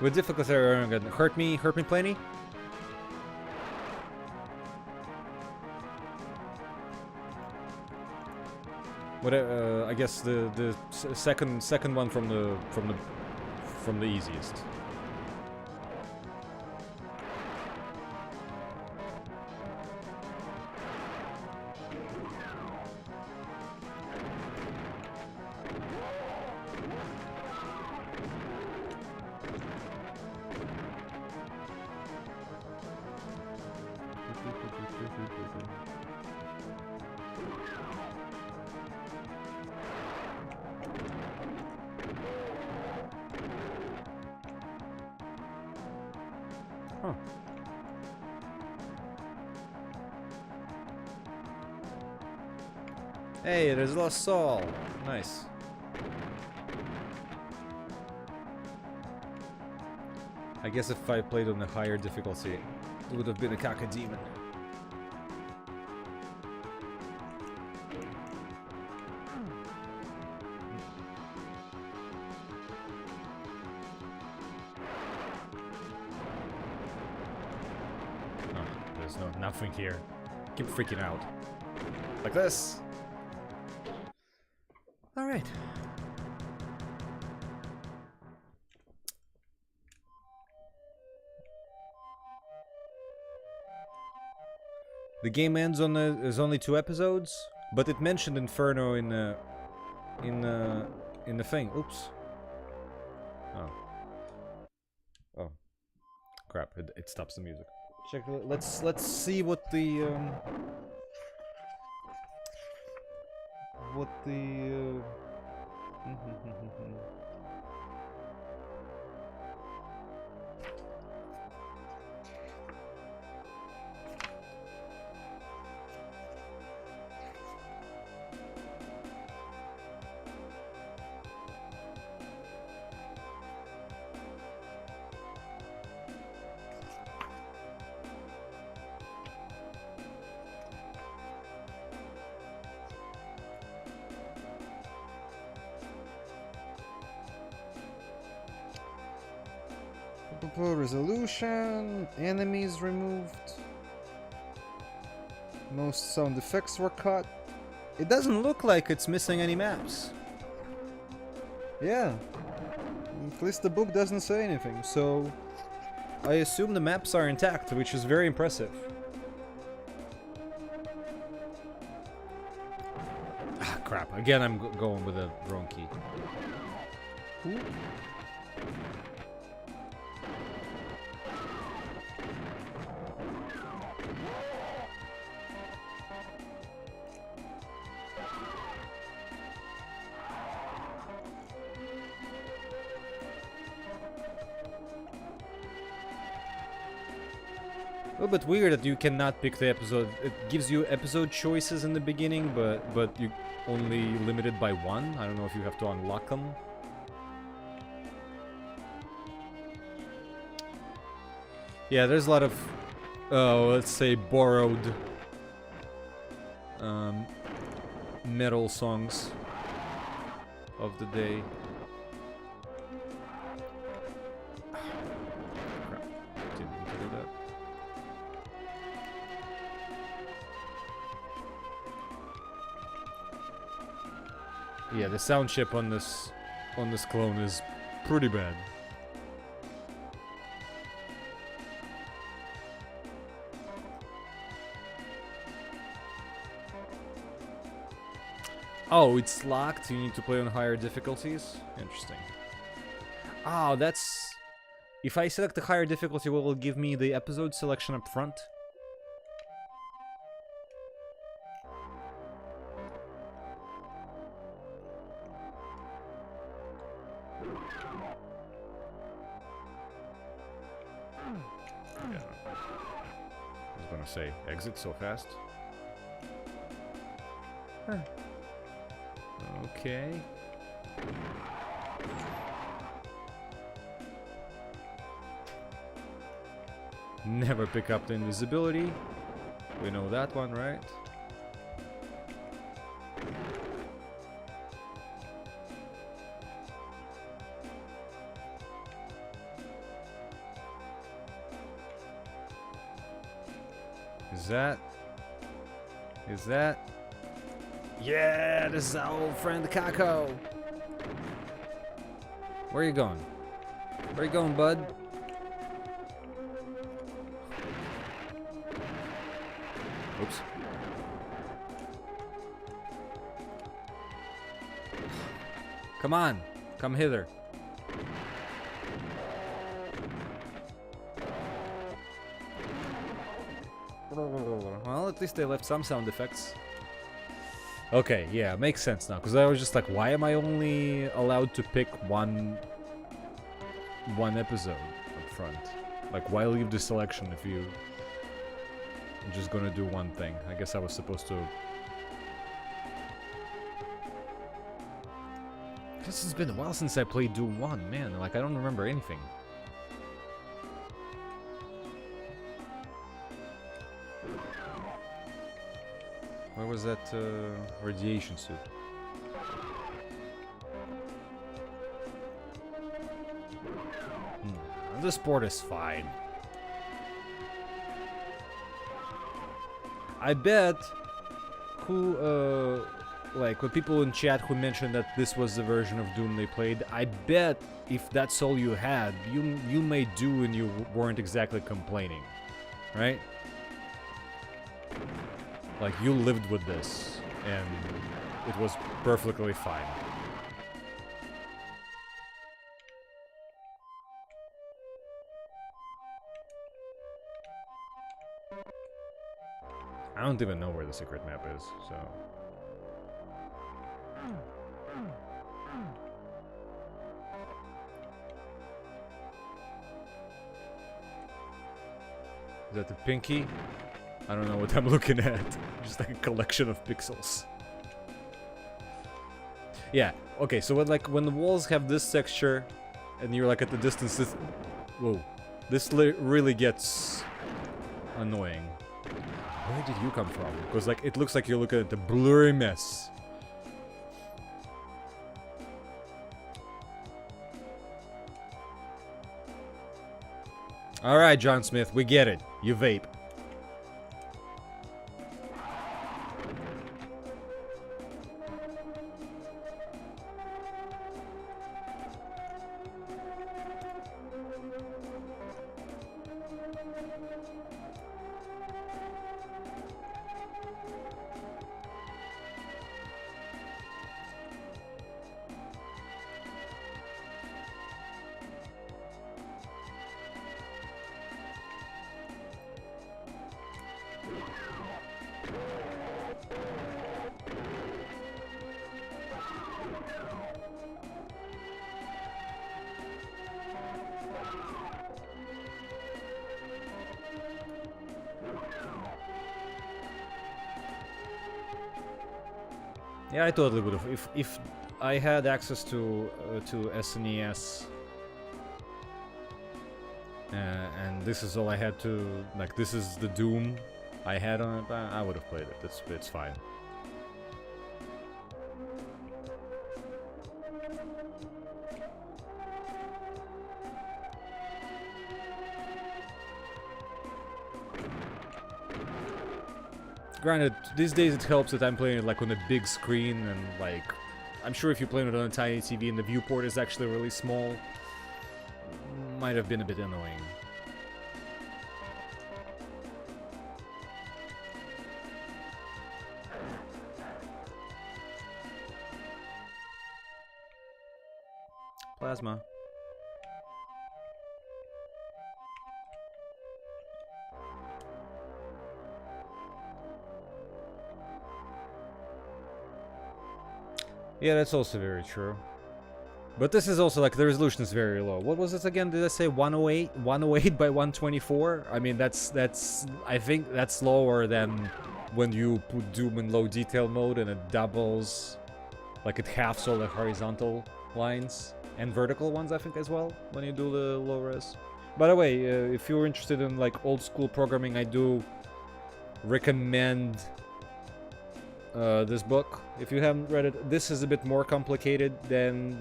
With difficulty, hurt me plenty. What? I guess the second one from the easiest. Huh. Hey, there's Lost Soul. Nice. I guess if I played on a higher difficulty, it would have been a cacodemon. There's nothing here. Keep freaking out. Like this. Alright. The game ends on is only 2 episodes, but it mentioned Inferno in the thing. Oops. Oh. Oh. Crap! It stops the music. Check. Let's see what the Resolution, enemies removed. Most sound effects were cut. It doesn't look like it's missing any maps. Yeah. At least the book doesn't say anything, so I assume the maps are intact, which is very impressive. Ah, crap. Again, I'm going with the wrong key. Ooh. A little bit weird that you cannot pick the episode. It gives you episode choices in the beginning, but you only limited by one. I don't know if you have to unlock them. Yeah, there's a lot of, let's say, borrowed metal songs of the day. Yeah, the sound chip on this clone is pretty bad. Oh, it's locked. You need to play on higher difficulties. Interesting. Oh, that's... If I select the higher difficulty, will it give me the episode selection up front? Say exit so fast. Huh. Okay. Never pick up the invisibility. We know that one, right? Is that? Yeah, this is our old friend Kako. Where are you going? Where are you going, bud? Oops. Come on, come hither. Well, at least they left some sound effects. Okay, yeah, makes sense now. Because I was just like, why am I only allowed to pick one episode up front? Like, why leave the selection if you're just gonna do one thing? I guess I was supposed to... This has been a while since I played Doom 1, man. Like, I don't remember anything. Where was that radiation suit? This port is fine. I bet like with people in chat who mentioned that this was the version of Doom they played, I bet if that's all you had, you made do and you weren't exactly complaining, right? Like, you lived with this, and it was perfectly fine. I don't even know where the secret map is, so... Is that the pinky? I don't know what I'm looking at. Just like a collection of pixels. Yeah, okay, so when the walls have this texture, and you're like at the distance, this... Whoa. This really gets annoying. Where did you come from? Because like, it looks like you're looking at a blurry mess. Alright, John Smith, we get it. You vape. Yeah, I totally would have. If I had access to SNES, and this is all I had to, like, this is the Doom I had on it, I would have played it. It's fine. Granted, these days it helps that I'm playing it like on a big screen, and like, I'm sure if you're playing it on a tiny TV and the viewport is actually really small, might have been a bit annoying. Plasma. Yeah, that's also very true. But this is also like the resolution is very low. What was it again? Did I say 108? 108 by 124? I mean, that's I think that's lower than when you put Doom in low detail mode and it doubles, like it halves all the horizontal lines and vertical ones, I think, as well, when you do the low res. By the way, if you're interested in like old school programming, I do recommend this book. If you haven't read it, this is a bit more complicated than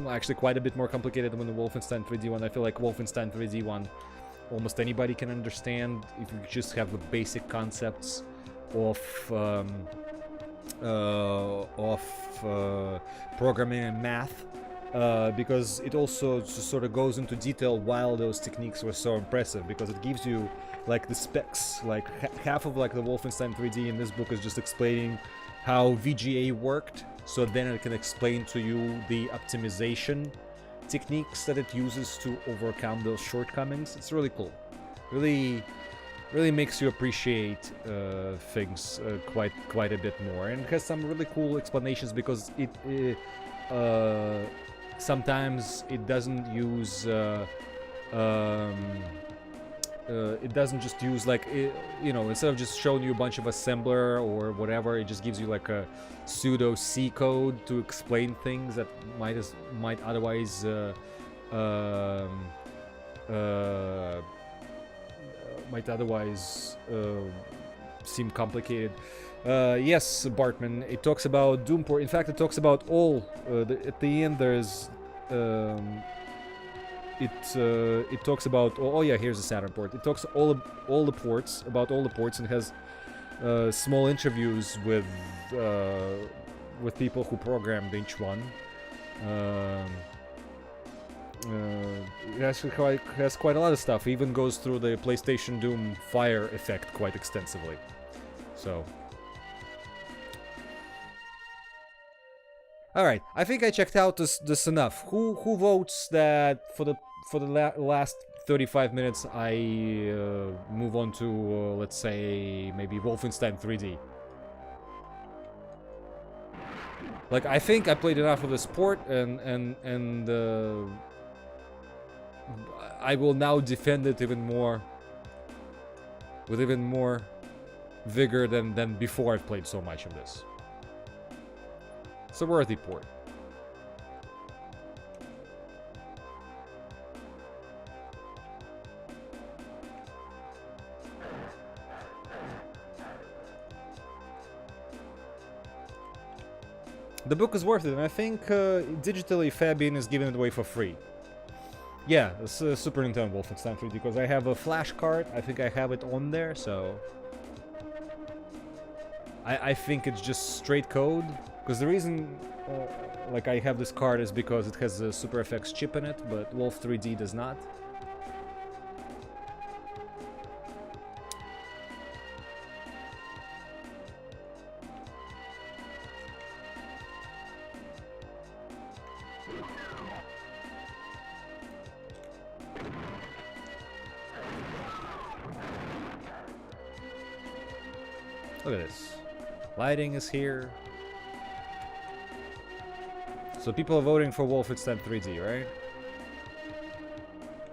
actually quite a bit more complicated than the Wolfenstein 3D one. I feel like Wolfenstein 3D one almost anybody can understand if you just have the basic concepts of programming and math, because it also just sort of goes into detail while those techniques were so impressive, because it gives you like the specs, like half of like the Wolfenstein 3D in this book is just explaining how VGA worked, so then it can explain to you the optimization techniques that it uses to overcome those shortcomings. It's really cool. Really makes you appreciate things quite a bit more, and it has some really cool explanations, because it sometimes it doesn't use it doesn't just use like you know, instead of just showing you a bunch of assembler or whatever, it just gives you like a pseudo C code to explain things that might otherwise seem complicated. Yes, Bartman, it talks about Doomport. In fact, it talks about all. At the end, there's it talks about. Oh yeah, here's the Saturn port. It talks all the ports, about all the ports, and has small interviews with people who programmed each one. It actually has quite a lot of stuff. It even goes through the PlayStation Doom fire effect quite extensively. So, all right, I think I checked out this enough. Who votes that for the last 35 minutes I move on to let's say maybe Wolfenstein 3D? Like, I think I played enough of the sport, and I will now defend it even more, with even more vigor than before I've played so much of this. It's a worthy port. The book is worth it, and I think digitally Fabian is giving it away for free. Yeah, it's Super Nintendo Wolfenstein 3D, because I have a flash card. I think I have it on there, so... I think it's just straight code, because the reason like I have this card is because it has a Super FX chip in it, but Wolf 3D does not. Look at this. Lighting is here. So people are voting for Wolfenstein 3D, right?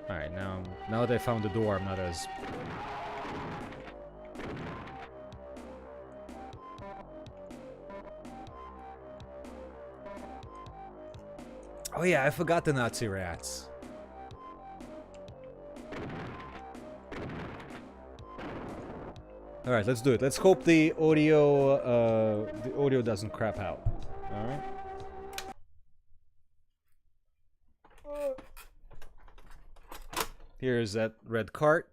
Alright, now that I found the door, I'm not as... Oh yeah, I forgot the Nazi rats. Alright, let's do it. Let's hope the audio doesn't crap out. Alright. Here's that red cart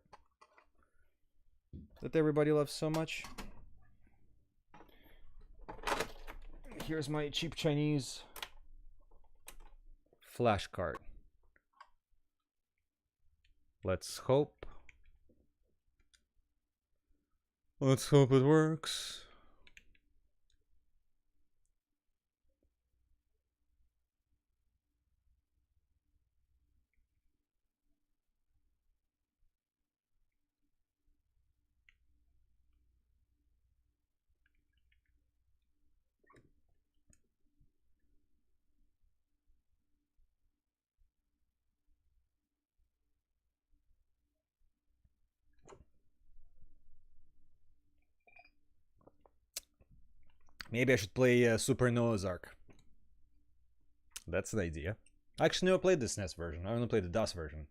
that everybody loves so much. Here's my cheap Chinese flash card. Let's hope. Let's hope it works. Maybe I should play Super Noah's Ark. That's an idea. I actually never played the SNES version. I only played the DOS version.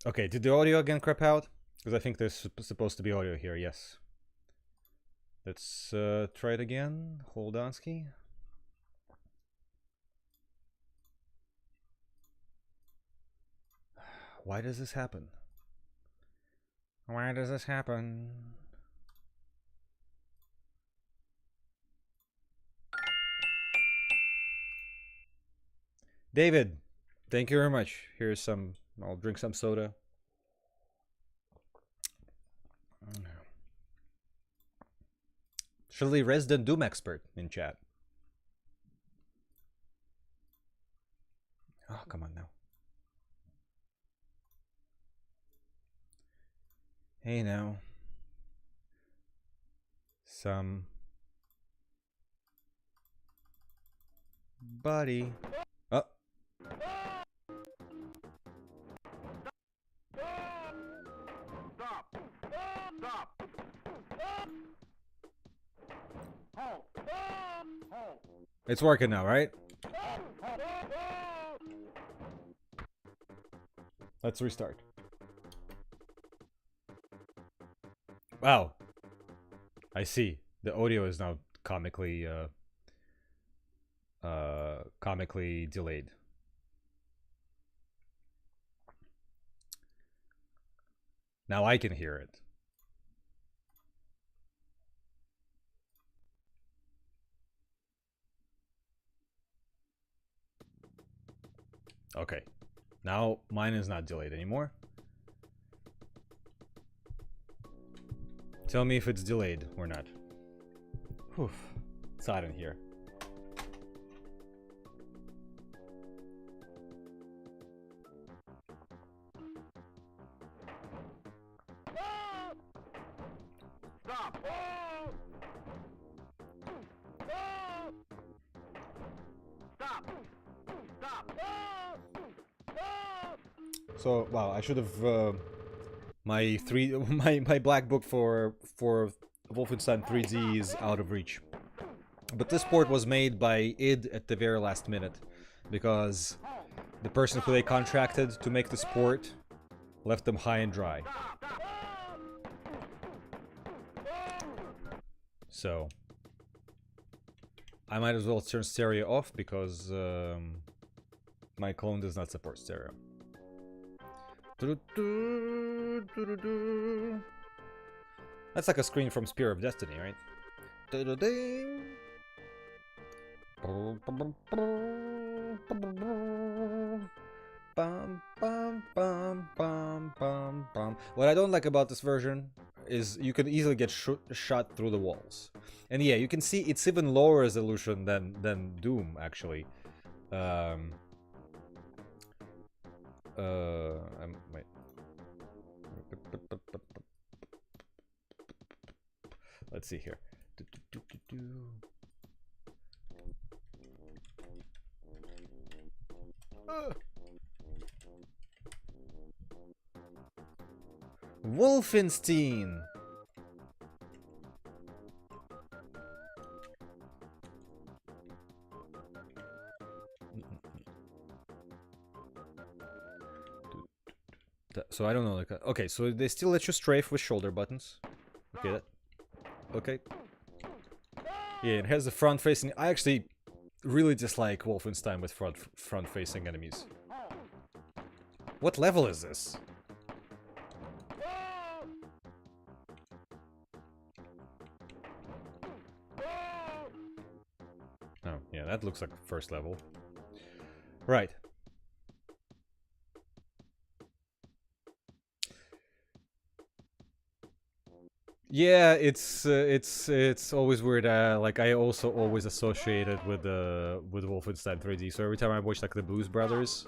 Okay, did the audio again crap out? Because I think there's supposed to be audio here, yes. Let's try it again. Hold on, ski. Why does this happen? Why does this happen? David, thank you very much. Here's some, I'll drink some soda. Surely resident Doom expert in chat. Oh, come on now. Hey now. Some buddy. Oh. Stop. Stop. It's working now, right? Let's restart. Wow. I see. The audio is now comically delayed. Now I can hear it. Okay. Now mine is not delayed anymore. Tell me if it's delayed or not. Whew. It's hot in here. Stop. Stop. So wow, I should have my black book for Wolfenstein 3D is out of reach. But this port was made by id at the very last minute, because the person who they contracted to make this port left them high and dry. So I might as well turn stereo off, because My clone does not support stereo. That's like a screen from Spear of Destiny, right? What I don't like about this version is you can easily get shot through the walls. And yeah, you can see it's even lower resolution than Doom, actually. Wait. Let's see here. Wolfenstein. So I don't know, like, okay, so they still let you strafe with shoulder buttons. Okay, okay. Yeah, it has the front-facing. I actually really dislike Wolfenstein with front-facing enemies. What level is this? Oh, yeah, that looks like first level. Right. Yeah, it's always weird. Like I also always associate it with Wolfenstein 3D. So every time I watch like the Blues Brothers,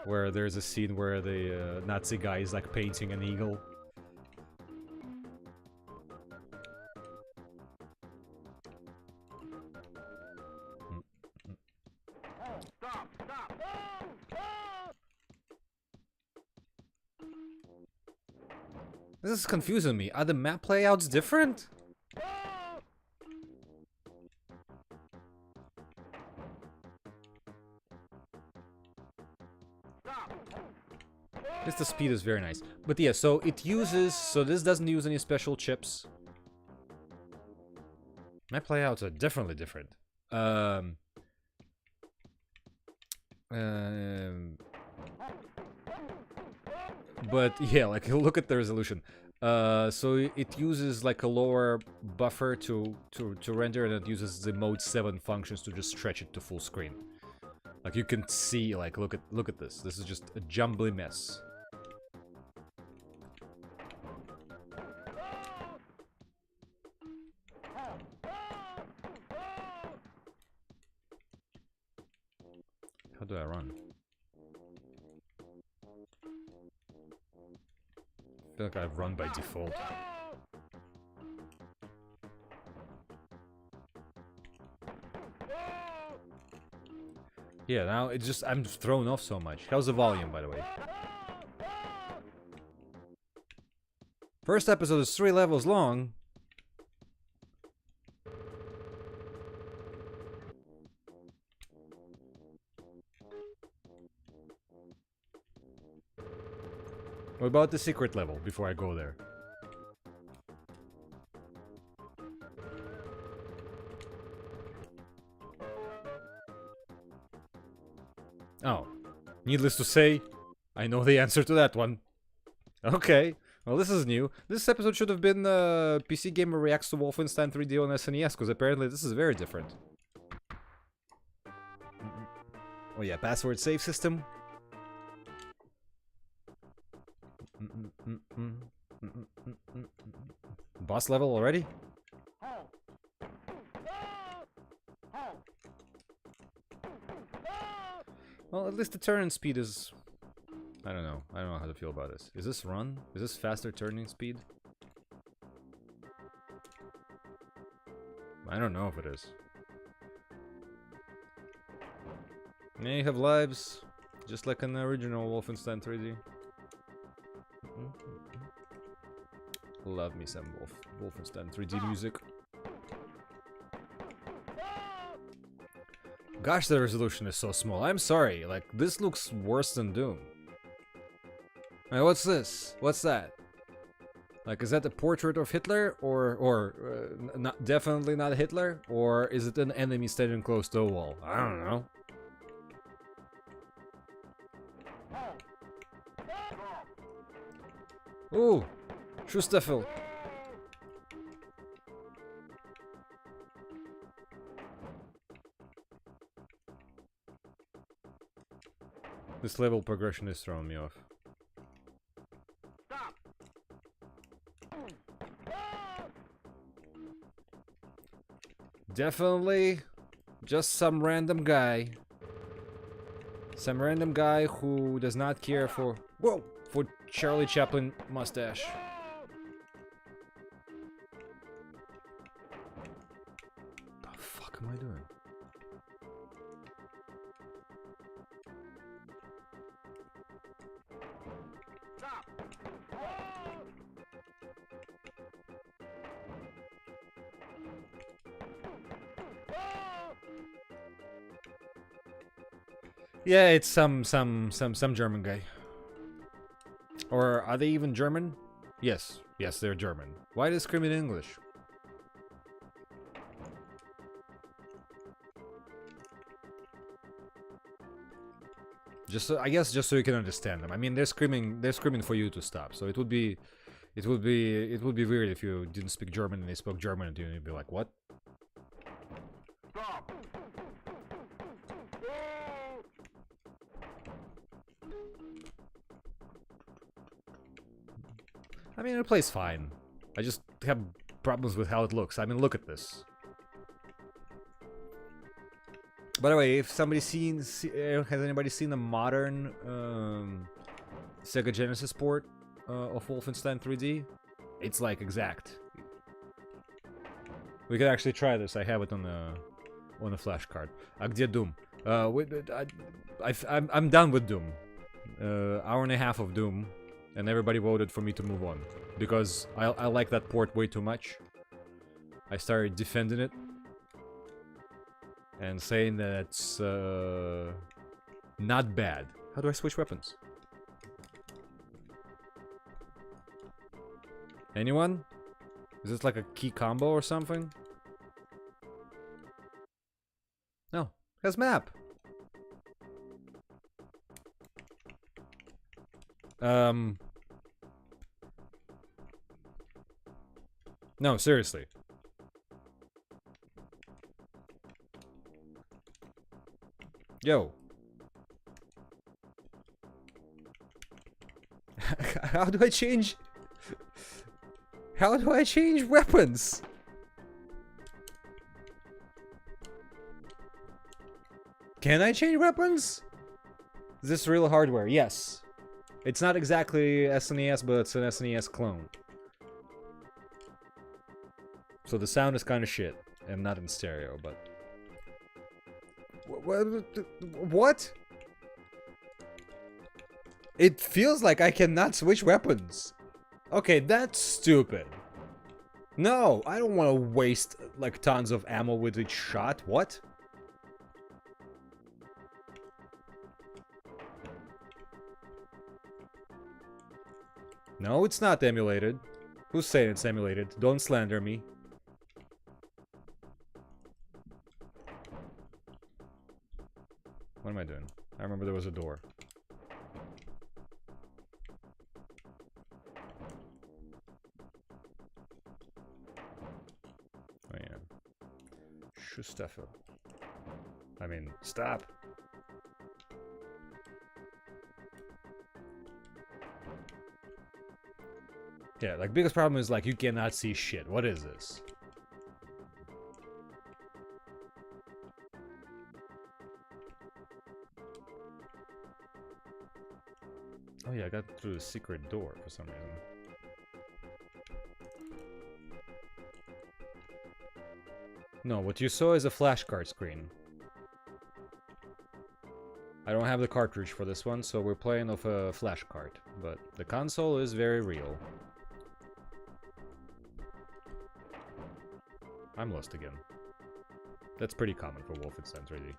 where there's a scene where the Nazi guy is like painting an eagle. This is confusing me. Are the map layouts different? The speed is very nice. But yeah, so it uses... So this doesn't use any special chips. Map layouts are definitely different. But yeah, like look at the resolution. So it uses like a lower buffer to render, and it uses the mode 7 functions to just stretch it to full screen. Like you can see, like look at this. This is just a jumbly mess. How do I run? I feel like I run by default. Yeah, now it's just I'm thrown off so much. How's the volume, by the way? First episode is 3 levels long. What about the secret level before I go there? Oh. Needless to say, I know the answer to that one. Okay. Well, this is new. This episode should have been PC Gamer Reacts to Wolfenstein 3D on SNES, because apparently this is very different. Oh yeah, password save system. Boss level already? Well, at least the turning speed is... I don't know how to feel about this. Is this run? Is this faster turning speed? I don't know if it is. Yeah, you have lives, just like in the original Wolfenstein 3D. Love me some Wolfenstein 3D music. Gosh, the resolution is so small. I'm sorry, like, this looks worse than Doom. Hey, what's this? What's that? Like, is that a portrait of Hitler? Or not, definitely not Hitler? Or is it an enemy standing close to a wall? I don't know. Ooh, Schustaffel. This level progression is throwing me off. Definitely just some random guy. Some random guy who does not care for... Whoa! For Charlie Chaplin mustache. What the fuck am I doing? Yeah, it's some German guy. Or are they even German? Yes, they're German. Why do they scream in English? Just so, I guess just so you can understand them. I mean, they're screaming for you to stop. So it would be weird if you didn't speak German and they spoke German to you and you'd be like, what? Stop. I mean, it plays fine. I just have problems with how it looks. I mean, look at this. By the way, if somebody's has anybody seen the modern Sega Genesis port of Wolfenstein 3D? It's like exact. We could actually try this. I have it on the flash card. А где Doom? I'm done with Doom. Hour and a half of Doom. And everybody voted for me to move on. Because I like that port way too much. I started defending it. And saying that it's not bad. How do I switch weapons? Anyone? Is this like a key combo or something? No. Has map. No, seriously. Yo. How do I change? How do I change weapons? Can I change weapons? Is this real hardware? Yes. It's not exactly SNES, but it's an SNES clone. So the sound is kind of shit, and not in stereo, but... What? It feels like I cannot switch weapons. Okay, that's stupid. No, I don't want to waste, like, tons of ammo with each shot. What? No, it's not emulated. Who's saying it's emulated? Don't slander me. What am I doing? I remember there was a door. Oh yeah. Schustaffel. I mean, stop. Yeah, like, biggest problem is, like, you cannot see shit. What is this? Oh yeah, I got through the secret door for some reason. No, what you saw is a flashcard screen. I don't have the cartridge for this one, so we're playing off a flashcard. But the console is very real. I'm lost again. That's pretty common for Wolfenstein 3D.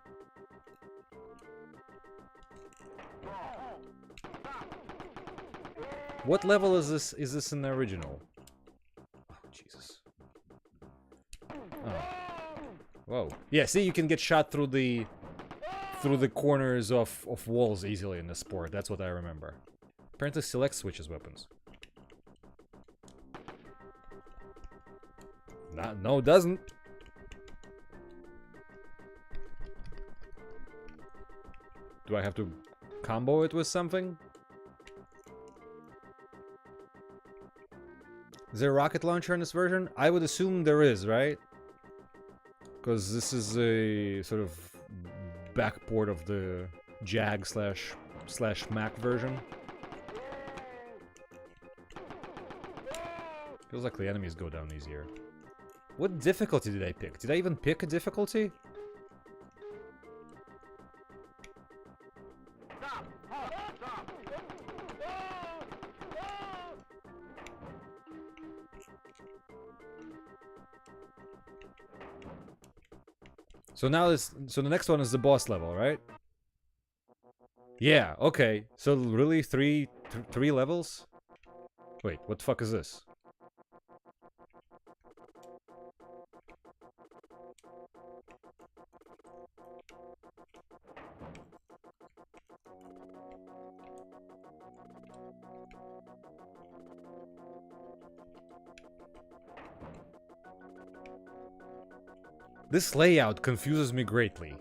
What level is this? Is this in the original? Oh, Jesus. Oh. Whoa. Yeah, see, you can get shot through the corners of walls easily in the sport. That's what I remember. Apparently select switches weapons. No, it doesn't. Do I have to combo it with something? Is there a rocket launcher in this version? I would assume there is, right? Because this is a sort of backport of the Jag slash Mac version. Feels like the enemies go down easier. What difficulty did I pick? Did I even pick a difficulty? So now so the next one is the boss level, right? Yeah, okay. So really three levels? Wait, what the fuck is this? This layout confuses me greatly.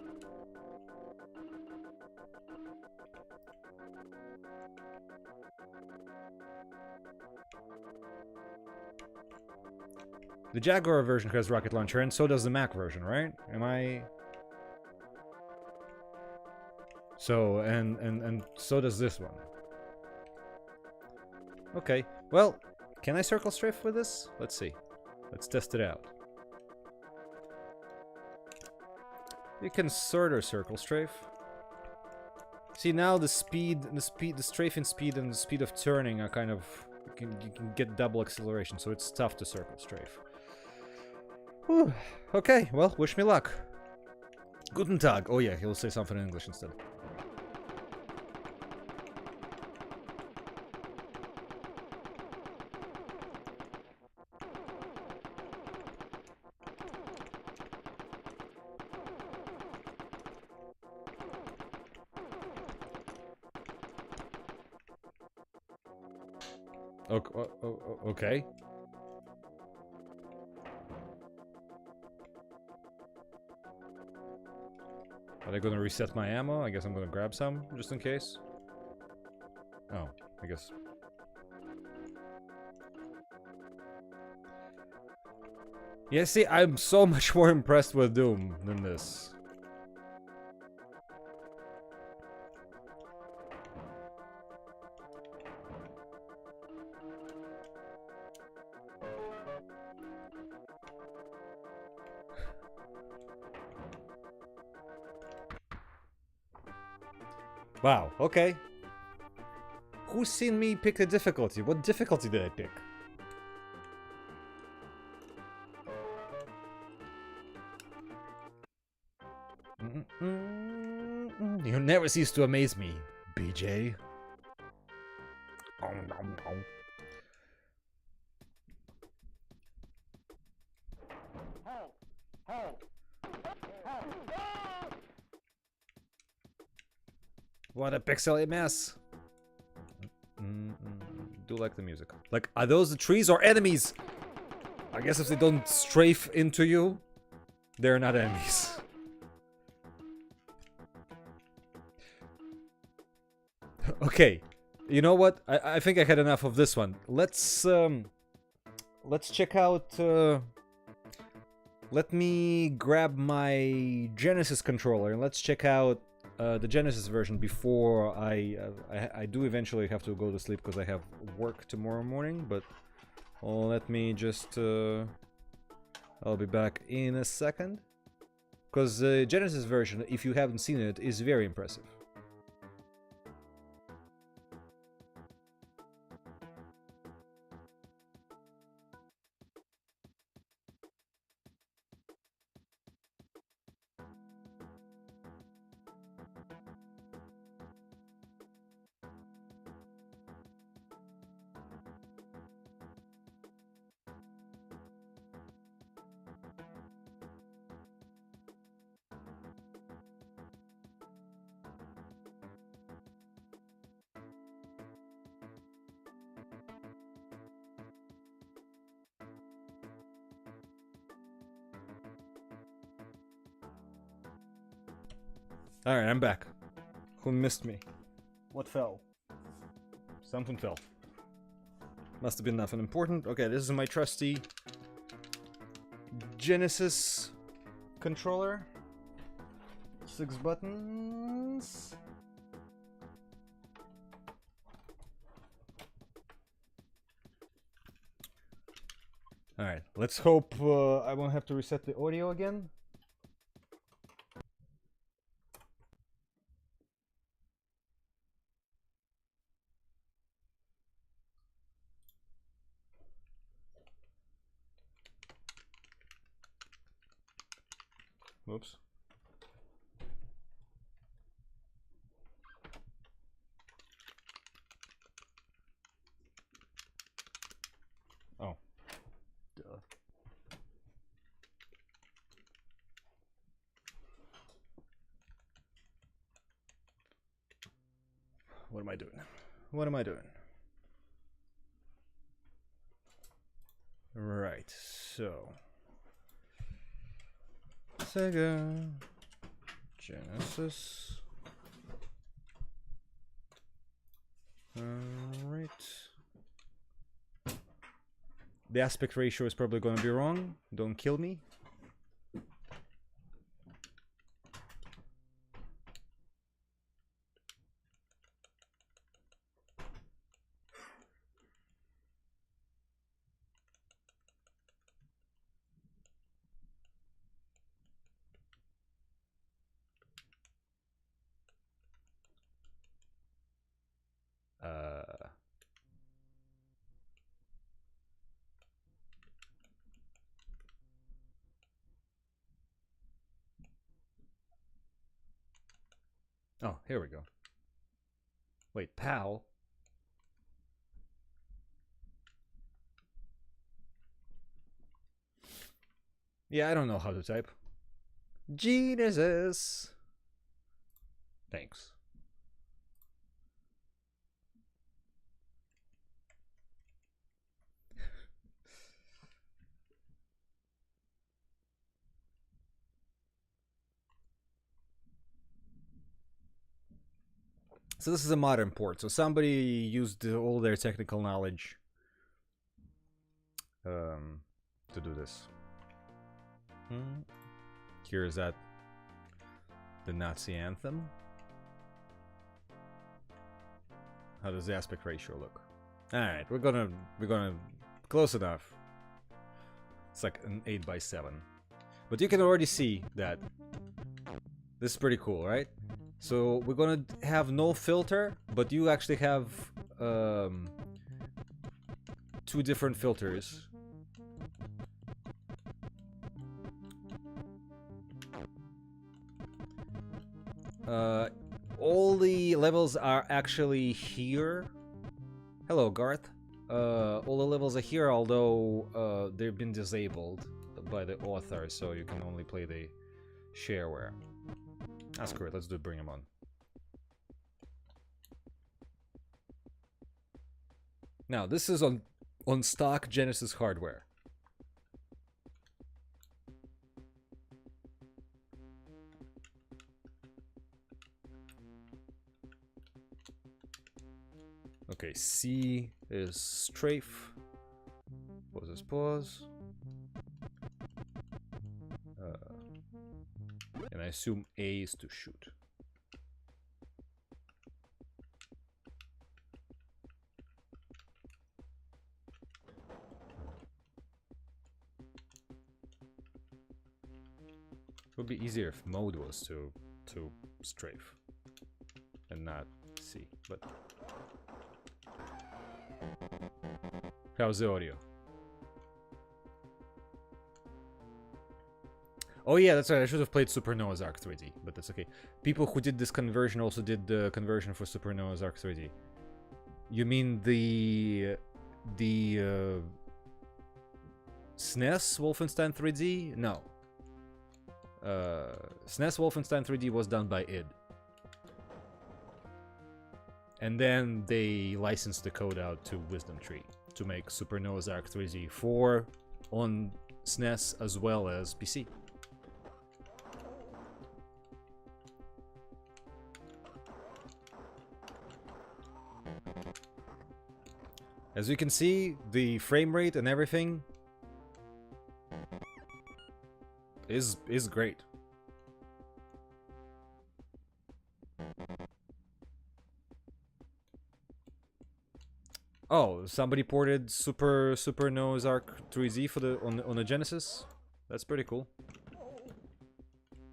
The Jaguar version has rocket launcher, and so does the Mac version, right? Am I... So, and so does this one. Okay, well, can I circle strafe with this? Let's see. Let's test it out. You can sort of circle strafe. See, now the strafing speed and the speed of turning are kind of... You can get double acceleration, so it's tough to circle strafe. Whew. Okay, well, wish me luck. Guten Tag. Oh yeah, he'll say something in English instead. Okay. Are they gonna reset my ammo? I guess I'm gonna grab some, just in case. Oh, I guess. Yeah, see, I'm so much more impressed with Doom than this. Wow, okay. Who's seen me pick a difficulty? What difficulty did I pick? You never cease to amaze me, BJ. What a pixely mess. Do like the music. Like, are those the trees or enemies? I guess if they don't strafe into you, they're not enemies. Okay, you know what? I think I had enough of this one. Let's check out. Let me grab my Genesis controller and let's check out the Genesis version before I do eventually have to go to sleep because I have work tomorrow morning. But let me just. I'll be back in a second. Because the Genesis version, if you haven't seen it, is very impressive. Alright, I'm back. Who missed me? What fell? Something fell. Must have been nothing important. Okay, this is my trusty Genesis controller. 6 buttons. Alright, let's hope I won't have to reset the audio again. Whoops. Oh. Duh. What am I doing? What am I doing? Right, so Sega Genesis. Alright. The aspect ratio is probably going to be wrong. Don't kill me. Oh, here we go. Wait, PAL? Yeah, I don't know how to type. Genesis. Thanks. So this is a modern port. So somebody used all their technical knowledge to do this. Here is that the Nazi anthem. How does the aspect ratio look? All right, we're gonna close enough. It's like an 8:7, but you can already see that this is pretty cool, right? So we're gonna have no filter, but you actually have 2 different filters. All the levels are actually here. Hello, Garth. All the levels are here, although they've been disabled by the author, so you can only play the shareware. Ah, screw it, let's do bring him on. Now, this is on stock Genesis hardware. Okay, C is strafe. Pause is pause. And I assume A is to shoot. It would be easier if mode was to strafe and not C, but how's the audio? Oh yeah, that's right, I should have played Super Noah's Ark 3D, but that's okay. People who did this conversion also did the conversion for Super Noah's Ark 3D. You mean the SNES Wolfenstein 3D? No. SNES Wolfenstein 3D was done by id. And then they licensed the code out to Wisdom Tree to make Super Noah's Ark 3D 4 on SNES as well as PC. As you can see, the frame rate and everything is great. Oh, somebody ported Super Noah's Ark 3Z for the on the Genesis. That's pretty cool.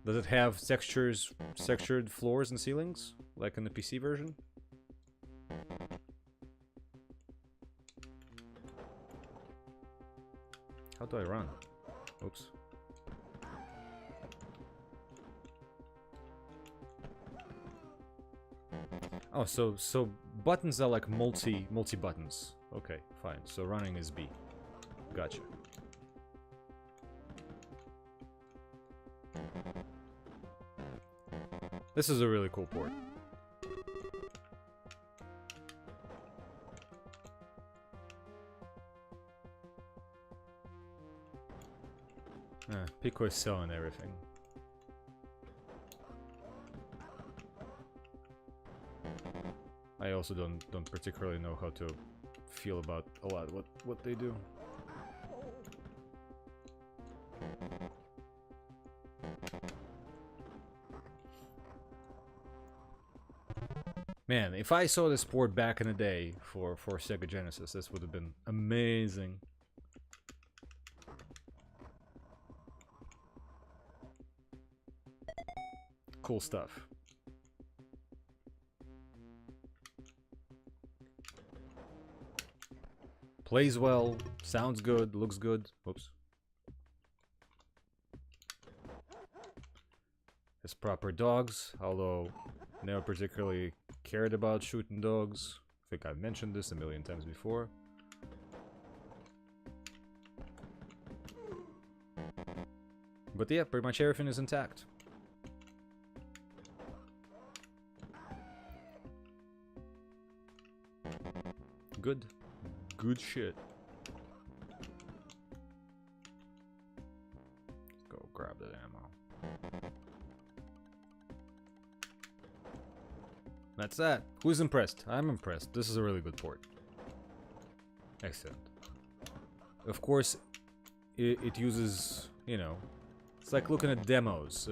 Does it have textured floors and ceilings like in the PC version? How do I run? Oops. Oh, so buttons are like multi buttons. Okay, fine. So running is B. Gotcha. This is a really cool port. Pico is selling everything. I also don't particularly know how to feel about a lot what they do. Man, if I saw this port back in the day for Sega Genesis, this would have been amazing. Cool stuff. Plays well, sounds good, looks good. Whoops. Has proper dogs, although never particularly cared about shooting dogs. I think I've mentioned this a million times before. But yeah, pretty much everything is intact. Good. Good shit. Let's go grab that ammo. That's that. Who's impressed? I'm impressed. This is a really good port. Excellent. Of course, it uses, you know, it's like looking at demos.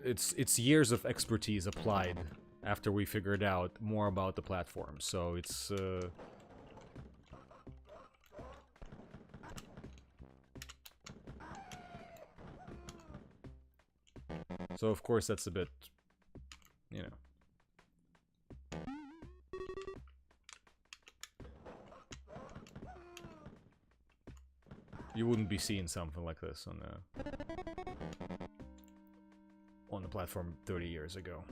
It's years of expertise applied after we figured out more about the platform. So it's so of course that's a bit, you know. You wouldn't be seeing something like this on the platform 30 years ago.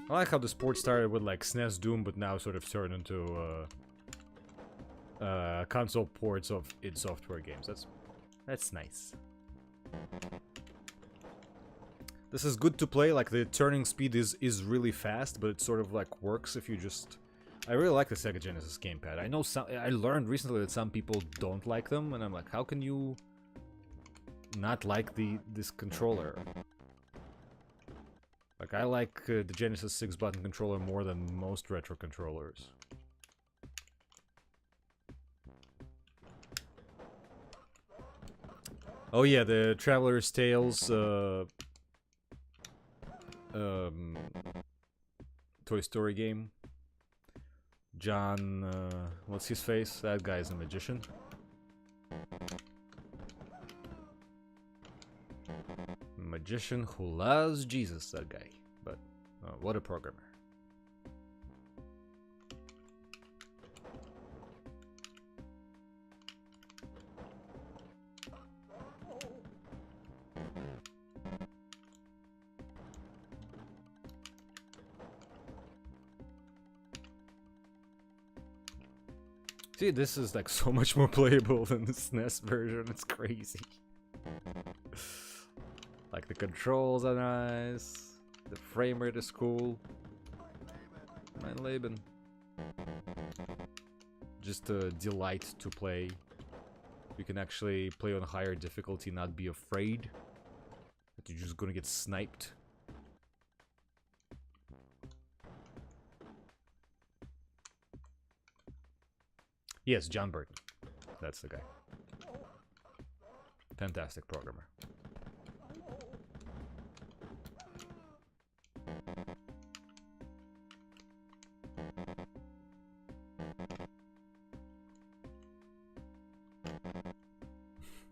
I like how the sport started with like SNES Doom, but now sort of turned into console ports of id Software games. That's nice. This is good to play. Like the turning speed is really fast, but it sort of like works if you just. I really like the Sega Genesis gamepad. I know I learned recently that some people don't like them, and I'm like, how can you not like this controller? Like, I like the Genesis 6-button controller more than most retro controllers. Oh yeah, the Traveler's Tales, Toy Story game. John, what's his face? That guy's a magician. Magician who loves Jesus, that guy. But what a programmer. See, this is like so much more playable than the SNES version. It's crazy. Like the controls are nice, the frame rate is cool. Mein Leben. Just a delight to play. You can actually play on higher difficulty, not be afraid that you're just gonna get sniped. Yes, John Burton. That's the guy. Fantastic programmer.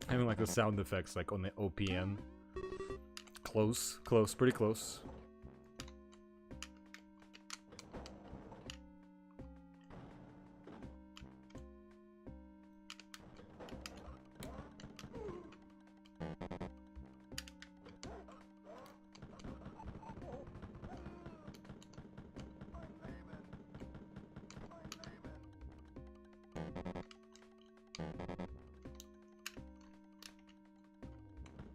I mean, like the sound effects, like on the OPN. Close, pretty close.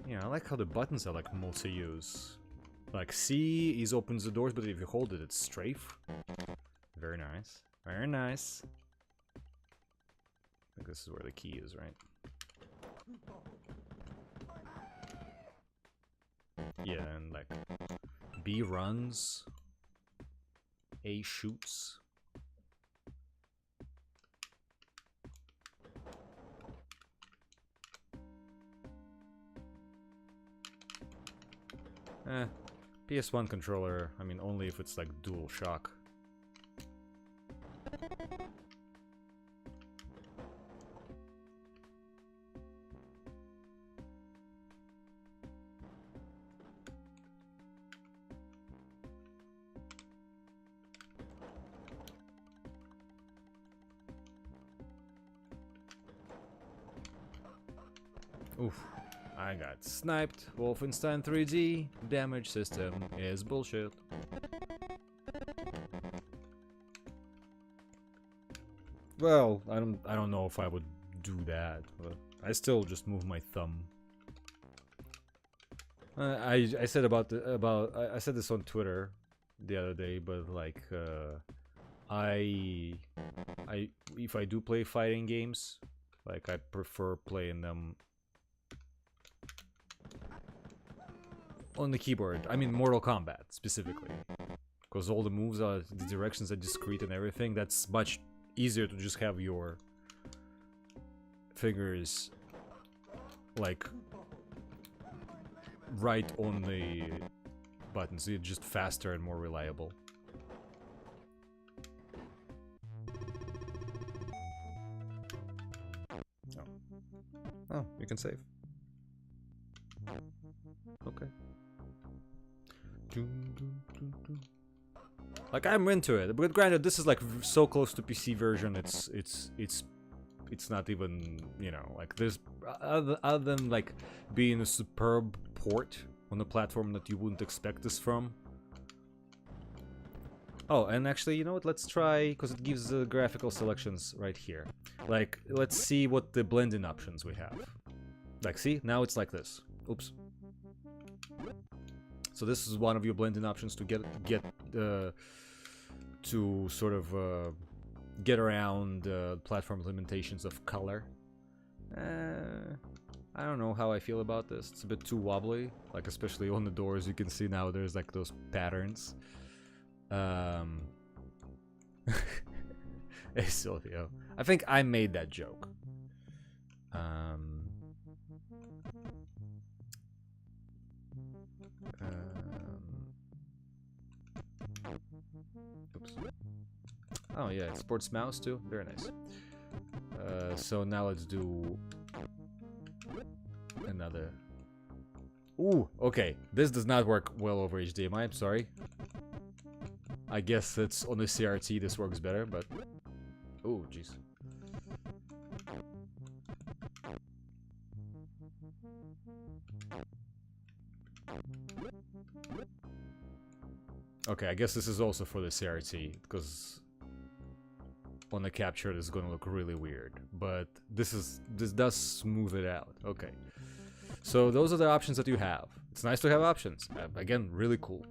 Yeah, I like how the buttons are like multi-use. Like C is opens the doors, but if you hold it, it's strafe. Very nice. Very nice. I think this is where the key is, right? Yeah, and like B runs, A shoots. PS1 controller, I mean, only if it's like dual shock. Oof. I got sniped. Wolfenstein 3D damage system is bullshit. Well, I don't know if I would do that, but I still just move my thumb. I said I said this on Twitter the other day, but like if I do play fighting games, like I prefer playing them on the keyboard. I mean Mortal Kombat specifically, because all the moves are, the directions are discrete and everything. That's much easier to just have your fingers like right on the buttons. It's just faster and more reliable. Oh, you can save. Okay. Like, I'm into it, but granted, this is like so close to PC version. It's not even, you know, like there's other than like being a superb port on a platform that you wouldn't expect this from. Oh, and actually, you know what? Let's try, because it gives the graphical selections right here. Like, let's see what the blending options we have. Like, see, now it's like this. Oops. So this is one of your blending options to get to sort of get around platform limitations of color. I don't know how I feel about this. It's a bit too wobbly, like especially on the doors. You can see now there's like those patterns. Hey Silvio, I think I made that joke. Oops. Oh yeah, sports mouse too. Very nice. So now let's do another. Ooh, okay. This does not work well over HDMI. I'm sorry. I guess it's on the CRT. This works better, but oh, jeez. Okay, I guess this is also for the CRT, because on the capture this is gonna look really weird, but this does smooth it out. Okay, so those are the options that you have. It's nice to have options. Again, really cool.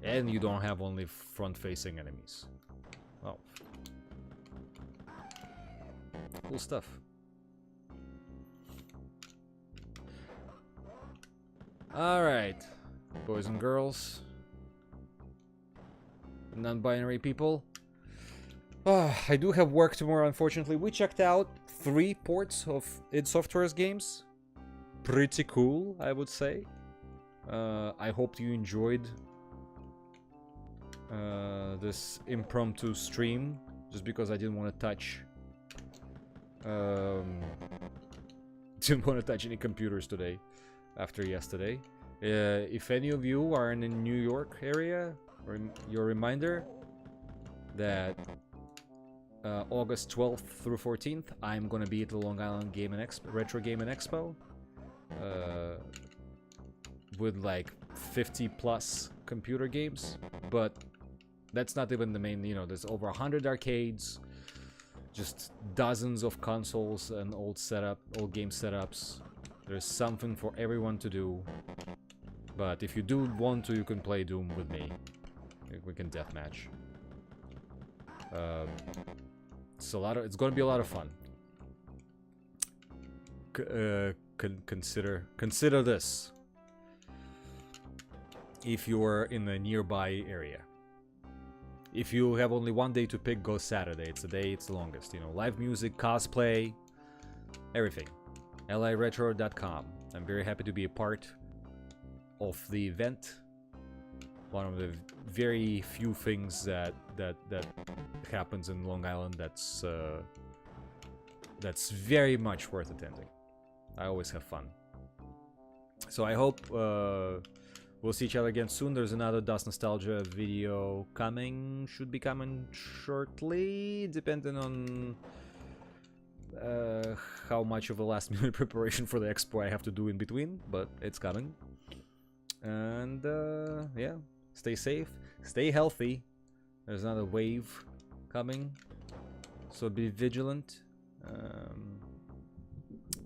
And you don't have only front-facing enemies. Oh. Cool stuff. Alright, boys and girls. Non-binary people. I do have work tomorrow, unfortunately. We checked out 3 ports of id Software's games. Pretty cool, I would say. I hope you enjoyed this impromptu stream, just because I didn't want to touch didn't want to touch any computers today after yesterday. If any of you are in the New York area, your reminder that August 12th through 14th I'm gonna be at the Long Island Retro Gaming Expo with like 50 plus computer games, but that's not even the main, you know, there's over 100 arcades, just dozens of consoles and old game setups. There's something for everyone to do. But if you do want to, you can play Doom with me. We can deathmatch. It's gonna be a lot of fun. Consider this. If you're in a nearby area. If you have only one day to pick, go Saturday. It's the day it's the longest. You know, live music, cosplay, everything. liretro.com. I'm very happy to be a part of the event. One of the very few things that happens in Long Island that's very much worth attending. I always have fun. So I hope we'll see each other again soon. There's another DOS Nostalgia video coming. Should be coming shortly, depending on how much of a last minute preparation for the expo I have to do in between, but it's coming. And yeah, stay safe, stay healthy. There's another wave coming, so be vigilant.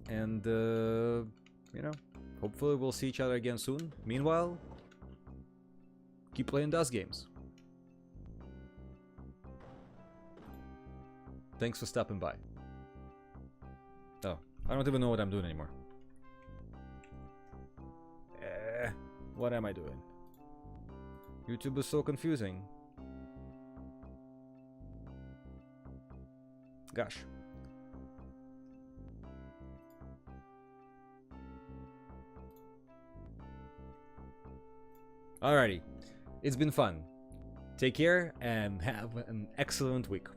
And you know, hopefully we'll see each other again soon. Meanwhile, keep playing DOS games. Thanks for stopping by. Oh, I don't even know what I'm doing anymore. What am I doing? YouTube is so confusing. Gosh. Alrighty. It's been fun. Take care and have an excellent week.